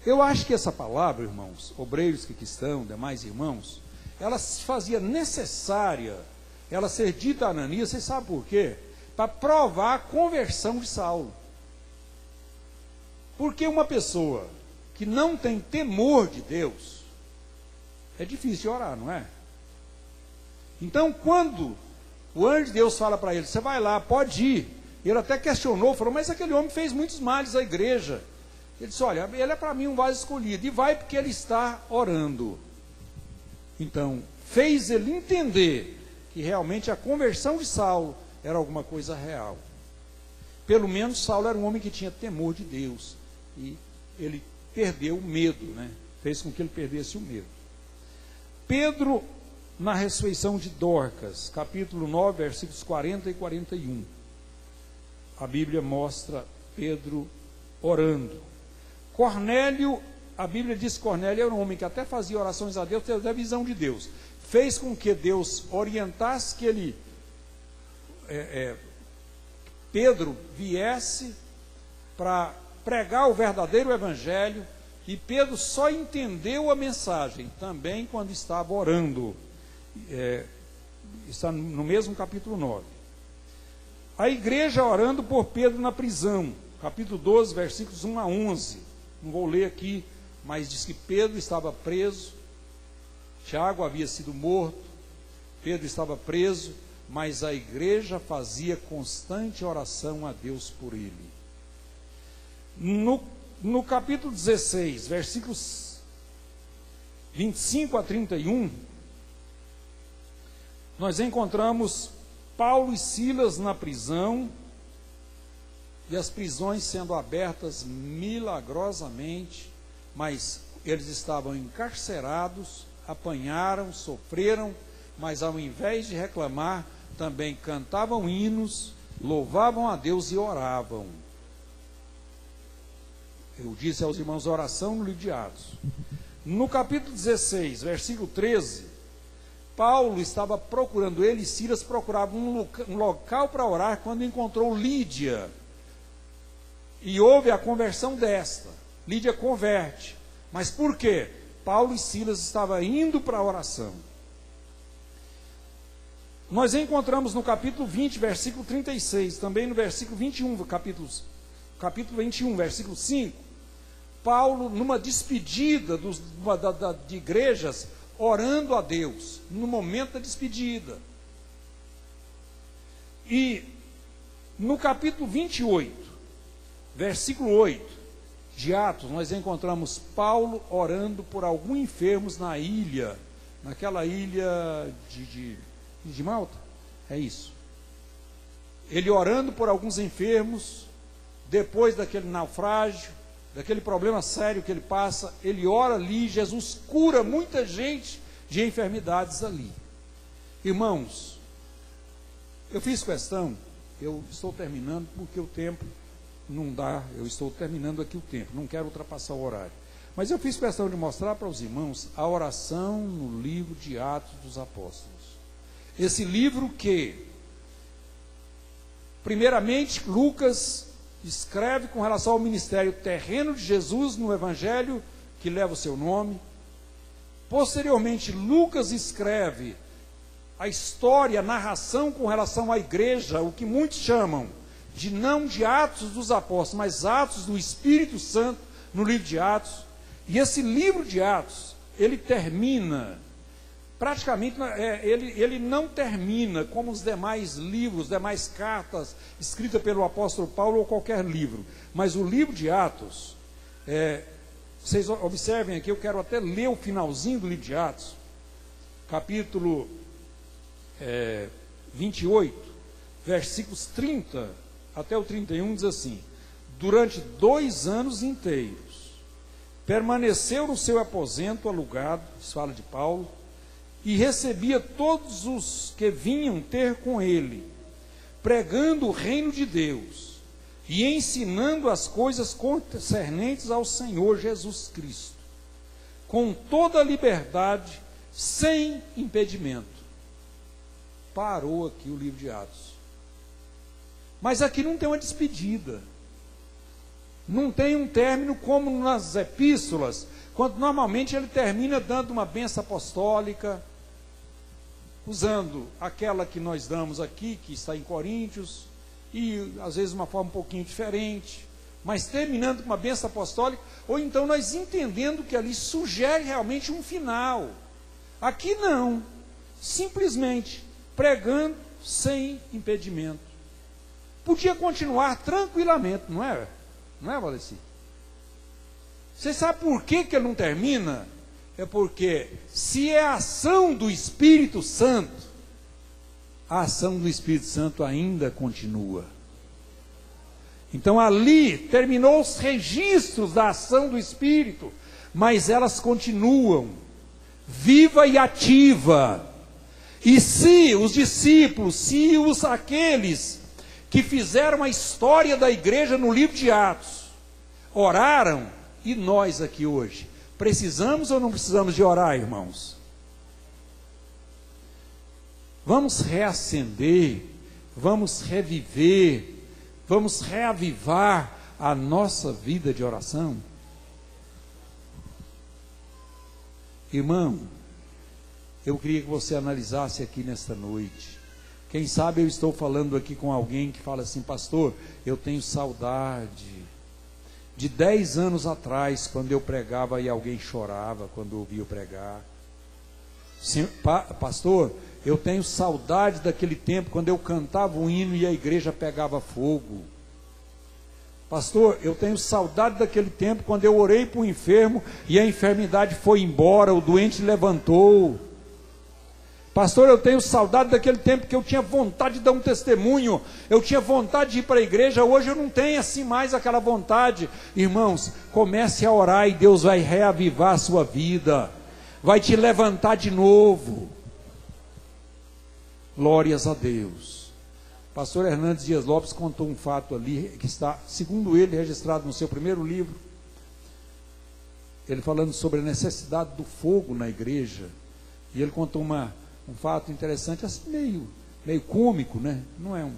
Eu acho que essa palavra, irmãos, obreiros que aqui estão, demais irmãos, ela se fazia necessária, ela ser dita a Ananias, vocês sabem por quê? Para provar a conversão de Saulo. Porque uma pessoa que não tem temor de Deus, é difícil de orar, não é? Então, quando o anjo de Deus fala para ele, você vai lá, pode ir. Ele até questionou, falou, mas aquele homem fez muitos males à igreja. Ele disse, olha, ele é para mim um vaso escolhido, e vai porque ele está orando. Então, fez ele entender que realmente a conversão de Saulo era alguma coisa real. Pelo menos Saulo era um homem que tinha temor de Deus, e ele perdeu o medo, né? Fez com que ele perdesse o medo. Pedro, na ressurreição de Dorcas, capítulo 9, versículos 40 e 41, a Bíblia mostra Pedro orando. Cornélio, a Bíblia diz que Cornélio era um homem que até fazia orações a Deus, teve a visão de Deus. Fez com que Deus orientasse que ele, Pedro, viesse para pregar o verdadeiro evangelho, e Pedro só entendeu a mensagem também quando estava orando. Está no mesmo capítulo 9. A igreja orando por Pedro na prisão, capítulo 12, versículos 1 a 11. Não vou ler aqui, mas diz que Pedro estava preso, Tiago havia sido morto, Pedro estava preso, mas a igreja fazia constante oração a Deus por ele. No capítulo 16, versículos 25 a 31, nós encontramos Paulo e Silas na prisão, e as prisões sendo abertas milagrosamente, mas eles estavam encarcerados, apanharam, sofreram, mas ao invés de reclamar, também cantavam hinos, louvavam a Deus e oravam. Eu disse aos irmãos, oração no livro de Atos. No capítulo 16, versículo 13, Paulo estava procurando, ele e Silas procuravam um local para orar, quando encontrou Lídia, e houve a conversão desta. Lídia converte. Mas por quê? Paulo e Silas estavam indo para a oração. Nós encontramos no capítulo 20, versículo 36, também no versículo 21, capítulo 21, versículo 5, Paulo, numa despedida de igrejas, orando a Deus, no momento da despedida. E no capítulo 28, versículo 8 de Atos, nós encontramos Paulo orando por alguns enfermos na ilha, naquela ilha de Malta, é isso. Ele orando por alguns enfermos, depois daquele naufrágio, daquele problema sério que ele passa, ele ora ali, Jesus cura muita gente de enfermidades ali. Irmãos, eu fiz questão, eu estou terminando porque o tempo não dá, eu estou terminando aqui o tempo, não quero ultrapassar o horário. Mas eu fiz questão de mostrar para os irmãos a oração no livro de Atos dos Apóstolos. Esse livro que, primeiramente, Lucas escreve com relação ao ministério terreno de Jesus no Evangelho que leva o seu nome. Posteriormente, Lucas escreve a história, a narração com relação à igreja, o que muitos chamam não de Atos dos Apóstolos, mas Atos do Espírito Santo no livro de Atos. E esse livro de Atos, ele termina, praticamente, ele não termina como os demais livros, demais cartas escritas pelo apóstolo Paulo ou qualquer livro. Mas o livro de Atos, vocês observem aqui, eu quero até ler o finalzinho do livro de Atos, capítulo 28, versículos 30 até o 31, diz assim: durante 2 anos inteiros, permaneceu no seu aposento alugado, isso fala de Paulo, e recebia todos os que vinham ter com ele, pregando o reino de Deus e ensinando as coisas concernentes ao Senhor Jesus Cristo, com toda a liberdade, sem impedimento. Parou aqui o livro de Atos. Mas aqui não tem uma despedida. Não tem um término como nas epístolas, quando normalmente ele termina dando uma bênção apostólica, usando aquela que nós damos aqui, que está em Coríntios, e às vezes uma forma um pouquinho diferente, mas terminando com uma bênção apostólica, ou então nós entendendo que ali sugere realmente um final. Aqui não, simplesmente pregando sem impedimento. Podia continuar tranquilamente, não é? Não é, Valeci? Você sabe por que ele não termina? É porque, se é a ação do Espírito Santo, a ação do Espírito Santo ainda continua. Então ali terminou os registros da ação do Espírito, mas elas continuam, viva e ativa. E se os discípulos, aqueles que fizeram a história da igreja no livro de Atos, oraram, e nós aqui hoje, precisamos ou não precisamos de orar, irmãos? Vamos reacender, vamos reviver, vamos reavivar a nossa vida de oração? Irmão, eu queria que você analisasse aqui nesta noite. Quem sabe eu estou falando aqui com alguém que fala assim: pastor, eu tenho saudade de 10 anos atrás, quando eu pregava e alguém chorava quando ouvia eu pregar. Sim, pastor, eu tenho saudade daquele tempo quando eu cantava um hino e a igreja pegava fogo. Pastor, eu tenho saudade daquele tempo quando eu orei para o enfermo e a enfermidade foi embora, o doente levantou. Pastor, eu tenho saudade daquele tempo que eu tinha vontade de dar um testemunho, eu tinha vontade de ir para a igreja, hoje eu não tenho assim mais aquela vontade. Irmãos, comece a orar e Deus vai reavivar a sua vida, vai te levantar de novo. Glórias a Deus. Pastor Hernandes Dias Lopes contou um fato ali, que está, segundo ele, registrado no seu primeiro livro, ele falando sobre a necessidade do fogo na igreja, e ele contou um fato interessante, assim meio cômico, né? Não é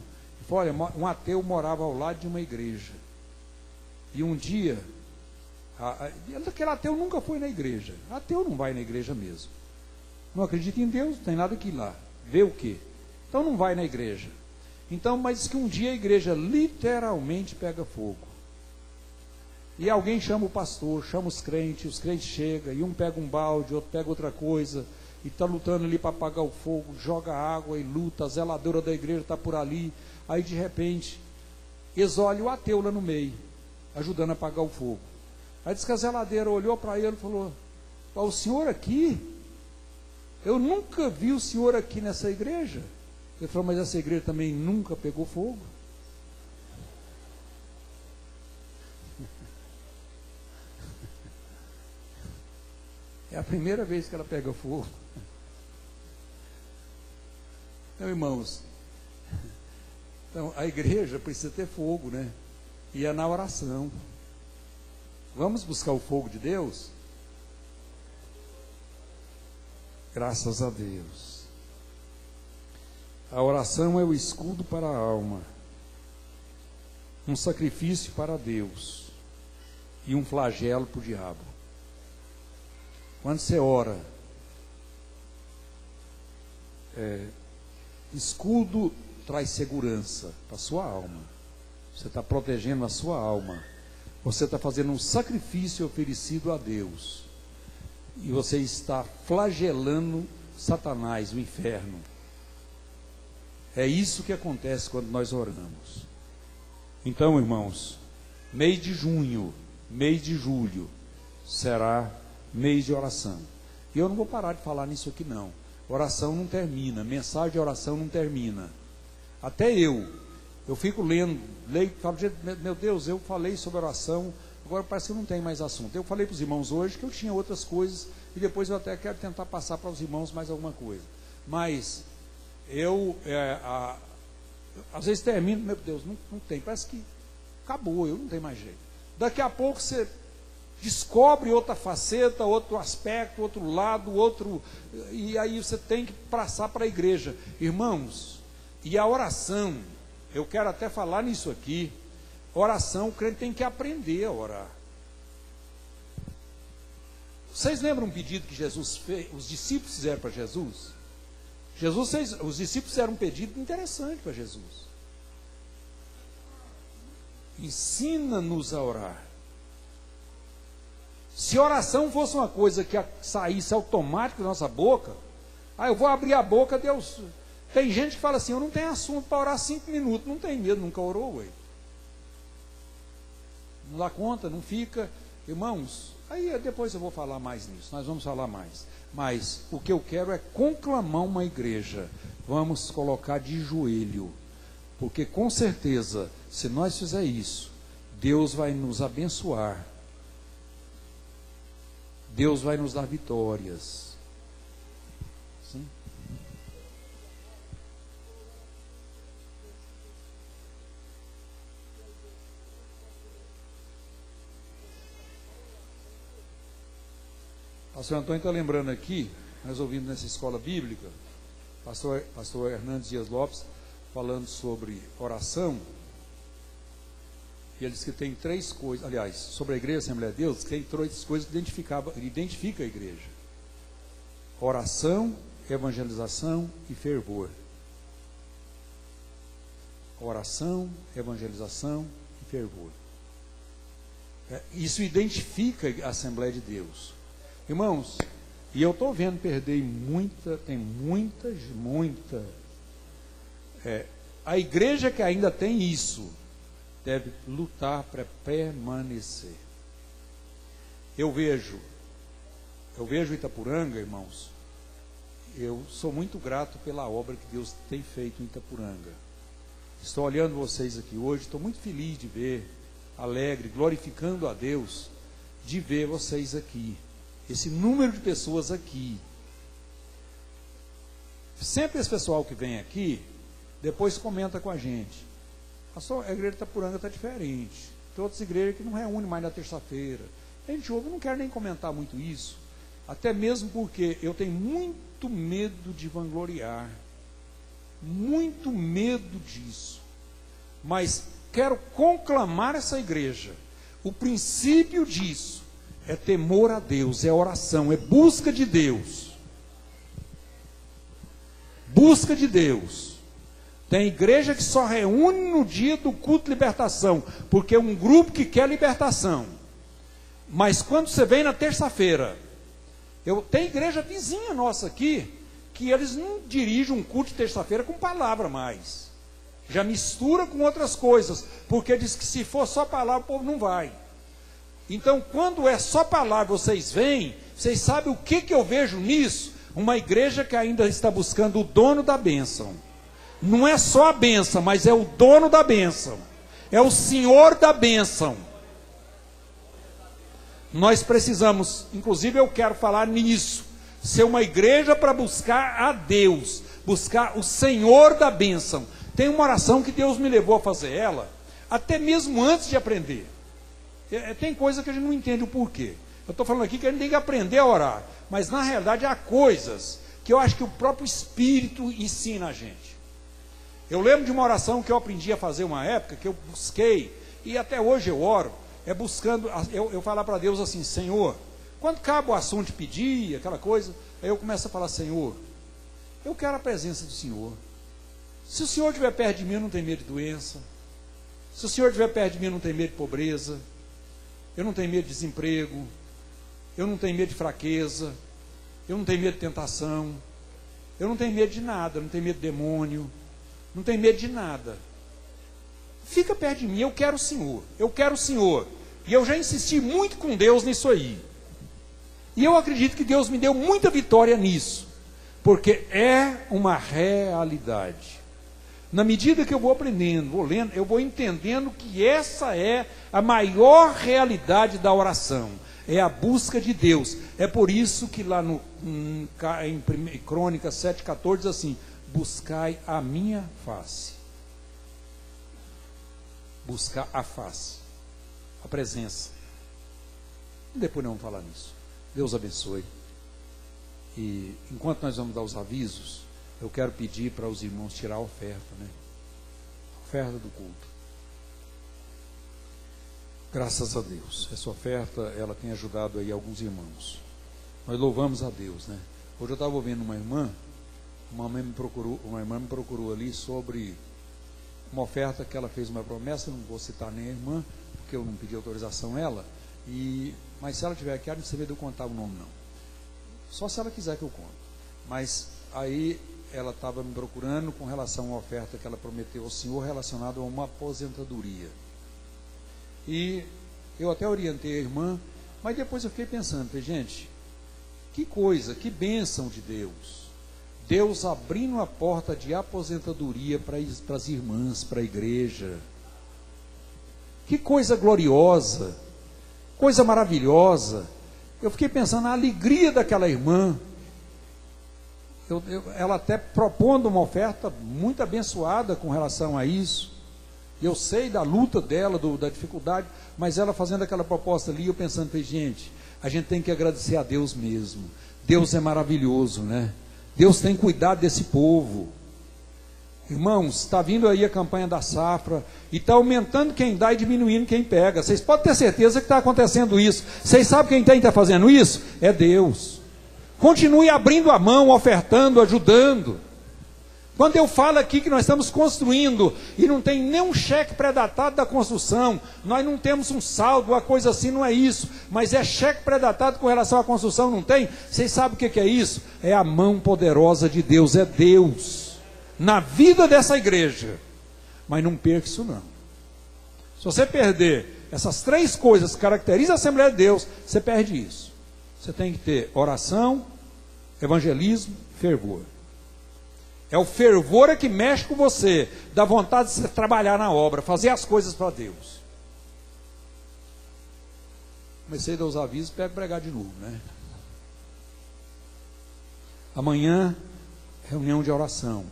olha, um ateu morava ao lado de uma igreja, e um dia, aquele ateu nunca foi na igreja, ateu não vai na igreja mesmo, não acredita em Deus, não tem nada que ir lá, vê o quê? Então não vai na igreja. Então, mas diz que um dia a igreja literalmente pega fogo, e alguém chama o pastor, chama os crentes chegam, e um pega um balde, outro pega outra coisa, e está lutando ali para apagar o fogo, joga água e luta, a zeladora da igreja está por ali, aí de repente, eles olham o ateu lá no meio, ajudando a apagar o fogo. Aí diz que a zeladeira olhou para ele e falou: o senhor aqui? Eu nunca vi o senhor aqui nessa igreja. Ele falou: mas essa igreja também nunca pegou fogo. É a primeira vez que ela pega fogo. Então, irmãos, então, a igreja precisa ter fogo, né? E é na oração. Vamos buscar o fogo de Deus? Graças a Deus. A oração é o escudo para a alma, um sacrifício para Deus e um flagelo para o diabo. Quando você ora, escudo traz segurança para a sua alma. Você está protegendo a sua alma. Você está fazendo um sacrifício oferecido a Deus. E você está flagelando Satanás, o inferno. É isso que acontece quando nós oramos. Então, irmãos, mês de junho, mês de julho, será mês de oração. E eu não vou parar de falar nisso aqui não. Oração não termina, mensagem de oração não termina. Até eu fico leio e falo: meu Deus, eu falei sobre oração, Agora parece que eu não tenho mais assunto. Eu falei para os irmãos hoje que eu tinha outras coisas, e depois eu até quero tentar passar para os irmãos mais alguma coisa. Mas eu, às vezes termino, meu Deus, não tem, parece que acabou, eu não tenho mais jeito. Daqui a pouco você descobre outra faceta, outro aspecto, outro lado, e aí você tem que passar para a igreja. Irmãos, e a oração, eu quero até falar nisso aqui, oração, o crente tem que aprender a orar. Vocês lembram um pedido que Jesus fez, os discípulos fizeram para Jesus? Os discípulos fizeram um pedido interessante para Jesus. Ensina-nos a orar. Se oração fosse uma coisa que saísse automático da nossa boca, eu vou abrir a boca, Deus... Tem gente que fala assim, eu não tenho assunto para orar 5 minutos, não tem medo, nunca orou, ué. Não dá conta, não fica. Irmãos, aí depois eu vou falar mais nisso, nós vamos falar mais. Mas o que eu quero é conclamar uma igreja. Vamos colocar de joelho, porque com certeza, se nós fizer isso, Deus vai nos abençoar. Deus vai nos dar vitórias. Sim? Pastor Antônio está lembrando aqui, nós ouvimos nessa escola bíblica, pastor Hernandes Dias Lopes, falando sobre oração, e ele diz que tem 3 coisas, aliás, sobre a igreja Assembleia de Deus, tem 3 coisas que identifica a igreja: oração, evangelização e fervor. Oração, evangelização e fervor. Isso identifica a Assembleia de Deus. Irmãos, e eu estou vendo perder muita. A igreja que ainda tem isso, deve lutar para permanecer. Eu vejo Itapuranga, irmãos, eu sou muito grato pela obra que Deus tem feito em Itapuranga. Estou olhando vocês aqui hoje, estou muito feliz de ver, alegre, glorificando a Deus, de ver vocês aqui. Esse número de pessoas aqui. Sempre esse pessoal que vem aqui, depois comenta com a gente. A igreja de Itapuranga está diferente. Tem outras igrejas que não reúnem mais na terça-feira. A gente ouve, eu não quero nem comentar muito isso. Até mesmo porque eu tenho muito medo de vangloriar. Muito medo disso. Mas quero conclamar essa igreja. O princípio disso é temor a Deus, é oração, é busca de Deus. Busca de Deus. Tem igreja que só reúne no dia do culto de libertação, porque é um grupo que quer libertação. Mas quando você vem na terça-feira, tem igreja vizinha nossa aqui, que eles não dirigem um culto de terça-feira com palavra mais. Já mistura com outras coisas, porque diz que se for só palavra, o povo não vai. Então, quando é só palavra, vocês vêm, vocês sabem o que eu vejo nisso? Uma igreja que ainda está buscando o dono da bênção. Não é só a bênção, mas é o dono da bênção. É o Senhor da bênção. Nós precisamos, inclusive eu quero falar nisso, ser uma igreja para buscar a Deus, buscar o Senhor da bênção. Tem uma oração que Deus me levou a fazer ela, até mesmo antes de aprender. Tem coisa que a gente não entende o porquê. Eu estou falando aqui que a gente tem que aprender a orar, mas na realidade há coisas que eu acho que o próprio Espírito ensina a gente. Eu lembro de uma oração que eu aprendi a fazer uma época, que eu busquei, e até hoje eu oro, buscando, eu falar para Deus assim: Senhor, quando acaba o assunto de pedir, aquela coisa, aí eu começo a falar: Senhor, eu quero a presença do Senhor. Se o Senhor estiver perto de mim, eu não tenho medo de doença. Se o Senhor estiver perto de mim, eu não tenho medo de pobreza. Eu não tenho medo de desemprego. Eu não tenho medo de fraqueza. Eu não tenho medo de tentação. Eu não tenho medo de nada. Eu não tenho medo de demônio. Não tenho medo de nada. Fica perto de mim, eu quero o Senhor. Eu quero o Senhor. E eu já insisti muito com Deus nisso aí. E eu acredito que Deus me deu muita vitória nisso. Porque é uma realidade. Na medida que eu vou aprendendo, vou lendo, eu vou entendendo que essa é a maior realidade da oração. É a busca de Deus. É por isso que lá em Crônicas 7,14 diz assim: buscai a minha face. Buscar a face, a presença. Depois não vamos falar nisso. Deus abençoe. E enquanto nós vamos dar os avisos, eu quero pedir para os irmãos tirar a oferta, né? A oferta do culto. Graças a Deus. Essa oferta, ela tem ajudado aí alguns irmãos. Nós louvamos a Deus, né? Hoje eu estava ouvindo uma irmã me procurou ali sobre uma oferta que ela fez uma promessa, não vou citar nem a irmã, porque eu não pedi autorização a ela, mas se ela tiver aqui, ela não precisa de eu contar o nome, não. Só se ela quiser que eu conte. Mas aí ela estava me procurando com relação a uma oferta que ela prometeu ao Senhor relacionada a uma aposentadoria. E eu até orientei a irmã, mas depois eu fiquei pensando, falei, gente, que coisa, que bênção de Deus. Deus abrindo a porta de aposentadoria para as irmãs, para a igreja. Que coisa gloriosa, coisa maravilhosa. Eu fiquei pensando na alegria daquela irmã. Ela até propondo uma oferta muito abençoada com relação a isso. Eu sei da luta dela, da dificuldade, mas ela fazendo aquela proposta ali, eu pensando, gente, a gente tem que agradecer a Deus mesmo. Deus é maravilhoso, né? Deus tem cuidado desse povo. Irmãos, está vindo aí a campanha da safra, e está aumentando quem dá e diminuindo quem pega. Vocês podem ter certeza que está acontecendo isso. Vocês sabem quem está fazendo isso? É Deus. Continue abrindo a mão, ofertando, ajudando. Quando eu falo aqui que nós estamos construindo e não tem nenhum cheque pré-datado da construção, nós não temos um saldo, uma coisa assim, não é isso, mas é cheque pré-datado com relação à construção, não tem? Vocês sabem o que é isso? É a mão poderosa de Deus, é Deus na vida dessa igreja. Mas não perca isso não. Se você perder essas três coisas que caracterizam a Assembleia de Deus, você perde isso. Você tem que ter oração, evangelismo, fervor. É o fervor que mexe com você, dá vontade de você trabalhar na obra, fazer as coisas para Deus. Comecei a dar os avisos, pego pregar de novo, né? Amanhã, reunião de oração.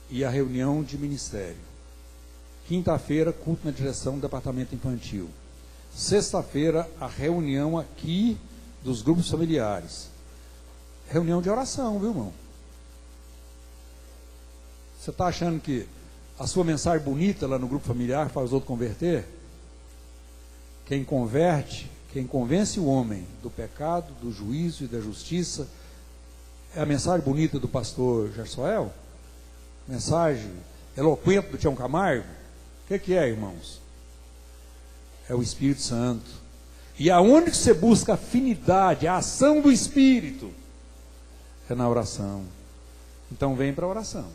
E a reunião de ministério. Quinta-feira, culto na direção do departamento infantil. Sexta-feira, a reunião aqui dos grupos familiares. Reunião de oração, viu, irmão? Você está achando que a sua mensagem bonita lá no grupo familiar faz os outros converter? Quem converte, quem convence o homem do pecado, do juízo e da justiça, é a mensagem bonita do pastor Gersoel? Mensagem eloquente do Tião Camargo? O que é, irmãos? É o Espírito Santo. E aonde que você busca afinidade, a ação do Espírito? É na oração. Então vem para a oração.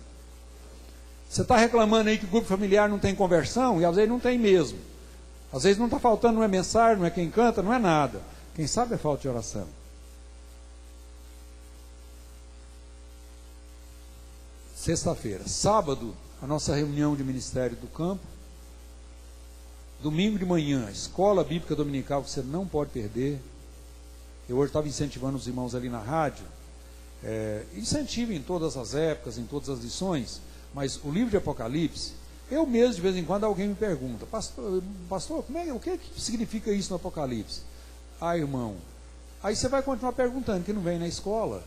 Você está reclamando aí que o grupo familiar não tem conversão, e às vezes não tem mesmo. Às vezes não está faltando, não é mensagem, não é quem canta, não é nada. Quem sabe é falta de oração. Sexta-feira. Sábado, a nossa reunião de ministério do campo. Domingo de manhã, escola bíblica dominical que você não pode perder. Eu hoje estava incentivando os irmãos ali na rádio. Incentivo em todas as épocas, em todas as lições, mas o livro de Apocalipse, eu mesmo de vez em quando alguém me pergunta, pastor, o que significa isso no Apocalipse? Irmão, aí você vai continuar perguntando, que não vem na escola,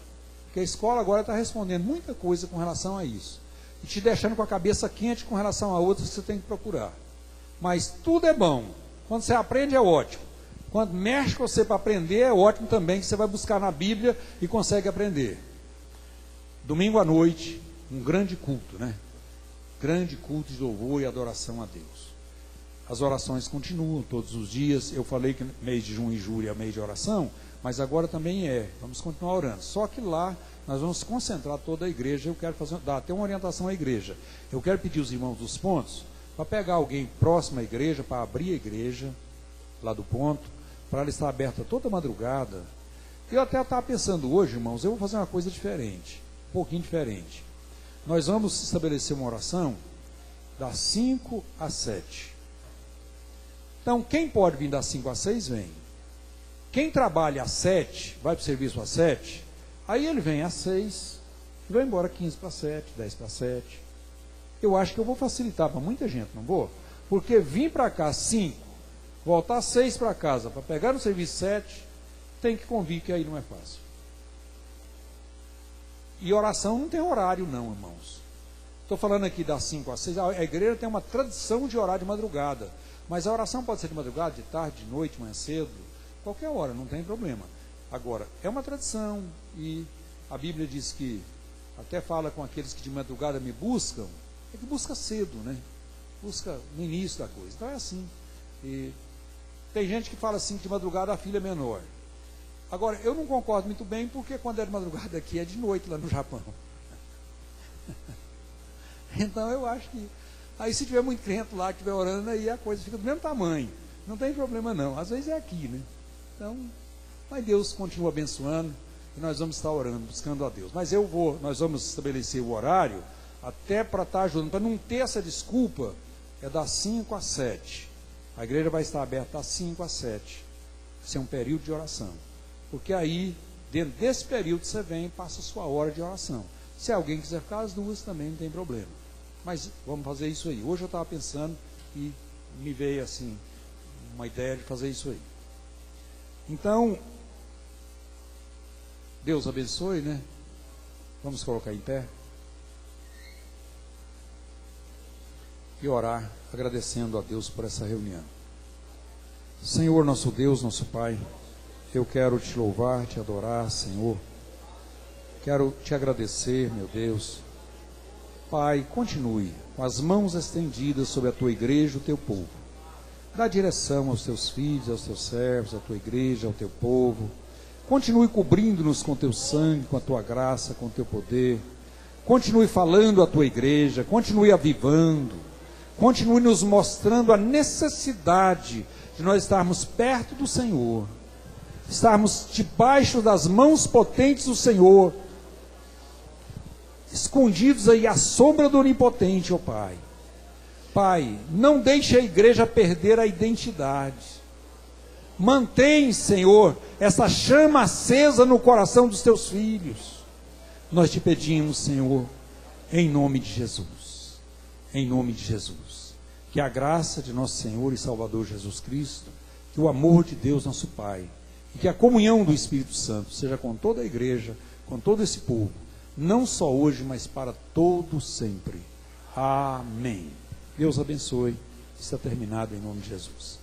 porque a escola agora está respondendo muita coisa com relação a isso, e te deixando com a cabeça quente com relação a outras que você tem que procurar. Mas tudo é bom, quando você aprende é ótimo. Quando mexe com você para aprender, é ótimo também, que você vai buscar na Bíblia e consegue aprender. Domingo à noite, um grande culto, né? Grande culto de louvor e adoração a Deus. As orações continuam todos os dias. Eu falei que mês de junho e julho é mês de oração, mas agora também vamos continuar orando. Só que lá nós vamos concentrar toda a igreja. Eu quero dar até uma orientação à igreja. Eu quero pedir os irmãos dos pontos para pegar alguém próximo à igreja, para abrir a igreja lá do ponto, para ela estar aberta toda madrugada. Eu até estava pensando hoje, irmãos, eu vou fazer uma coisa diferente, um pouquinho diferente. nós vamos estabelecer uma oração das 5 às 7. Então, quem pode vir das 5 às 6, vem. Quem trabalha às 7, vai para o serviço às 7, aí ele vem às 6 e vai embora 15 para 7, 10 para 7. Eu acho que eu vou facilitar para muita gente, não vou? Porque vir para cá às 5, voltar às 6 para casa, para pegar no serviço 7, tem que convir que aí não é fácil. E oração não tem horário não, irmãos. Estou falando aqui das 5 às 6, a igreja tem uma tradição de orar de madrugada, mas a oração pode ser de madrugada, de tarde, de noite, manhã cedo, qualquer hora, não tem problema. Agora, é uma tradição, e a Bíblia diz que, até fala com aqueles que de madrugada me buscam, é que busca cedo, né? Busca no início da coisa. Então é assim. E tem gente que fala assim que de madrugada a filha é menor. Agora, eu não concordo muito bem, porque quando é de madrugada aqui, é de noite lá no Japão. Então eu acho que, aí se tiver muito crente lá que estiver orando, aí a coisa fica do mesmo tamanho. Não tem problema não, às vezes é aqui, né? Então, mas Deus continua abençoando, e nós vamos estar orando, buscando a Deus. Mas nós vamos estabelecer o horário, até para estar ajudando, para não ter essa desculpa, é das 5 às 7. A igreja vai estar aberta das 5 às 7. Esse é um período de oração. Porque aí, dentro desse período, você vem e passa a sua hora de oração. Se alguém quiser ficar às 2, também não tem problema. Mas vamos fazer isso aí. Hoje eu estava pensando e me veio assim, uma ideia de fazer isso aí. Então, Deus abençoe, né? Vamos colocar em pé. E orar, agradecendo a Deus por essa reunião. Senhor, nosso Deus, nosso Pai, eu quero te louvar, te adorar, Senhor. Quero te agradecer, meu Deus. Pai, continue com as mãos estendidas sobre a tua igreja, o teu povo. Dá direção aos teus filhos, aos teus servos, à tua igreja, ao teu povo. Continue cobrindo-nos com teu sangue, com a tua graça, com o teu poder. Continue falando à tua igreja, continue avivando. Continue nos mostrando a necessidade de nós estarmos perto do Senhor. Estarmos debaixo das mãos potentes do Senhor, escondidos aí à sombra do Onipotente, ó Pai. Pai, não deixe a igreja perder a identidade. Mantém, Senhor, essa chama acesa no coração dos teus filhos. Nós te pedimos, Senhor, em nome de Jesus. Em nome de Jesus. Que a graça de nosso Senhor e Salvador Jesus Cristo, que o amor de Deus, nosso Pai, e que a comunhão do Espírito Santo seja com toda a igreja, com todo esse povo, não só hoje, mas para todo sempre. Amém. Deus abençoe. Está terminado em nome de Jesus.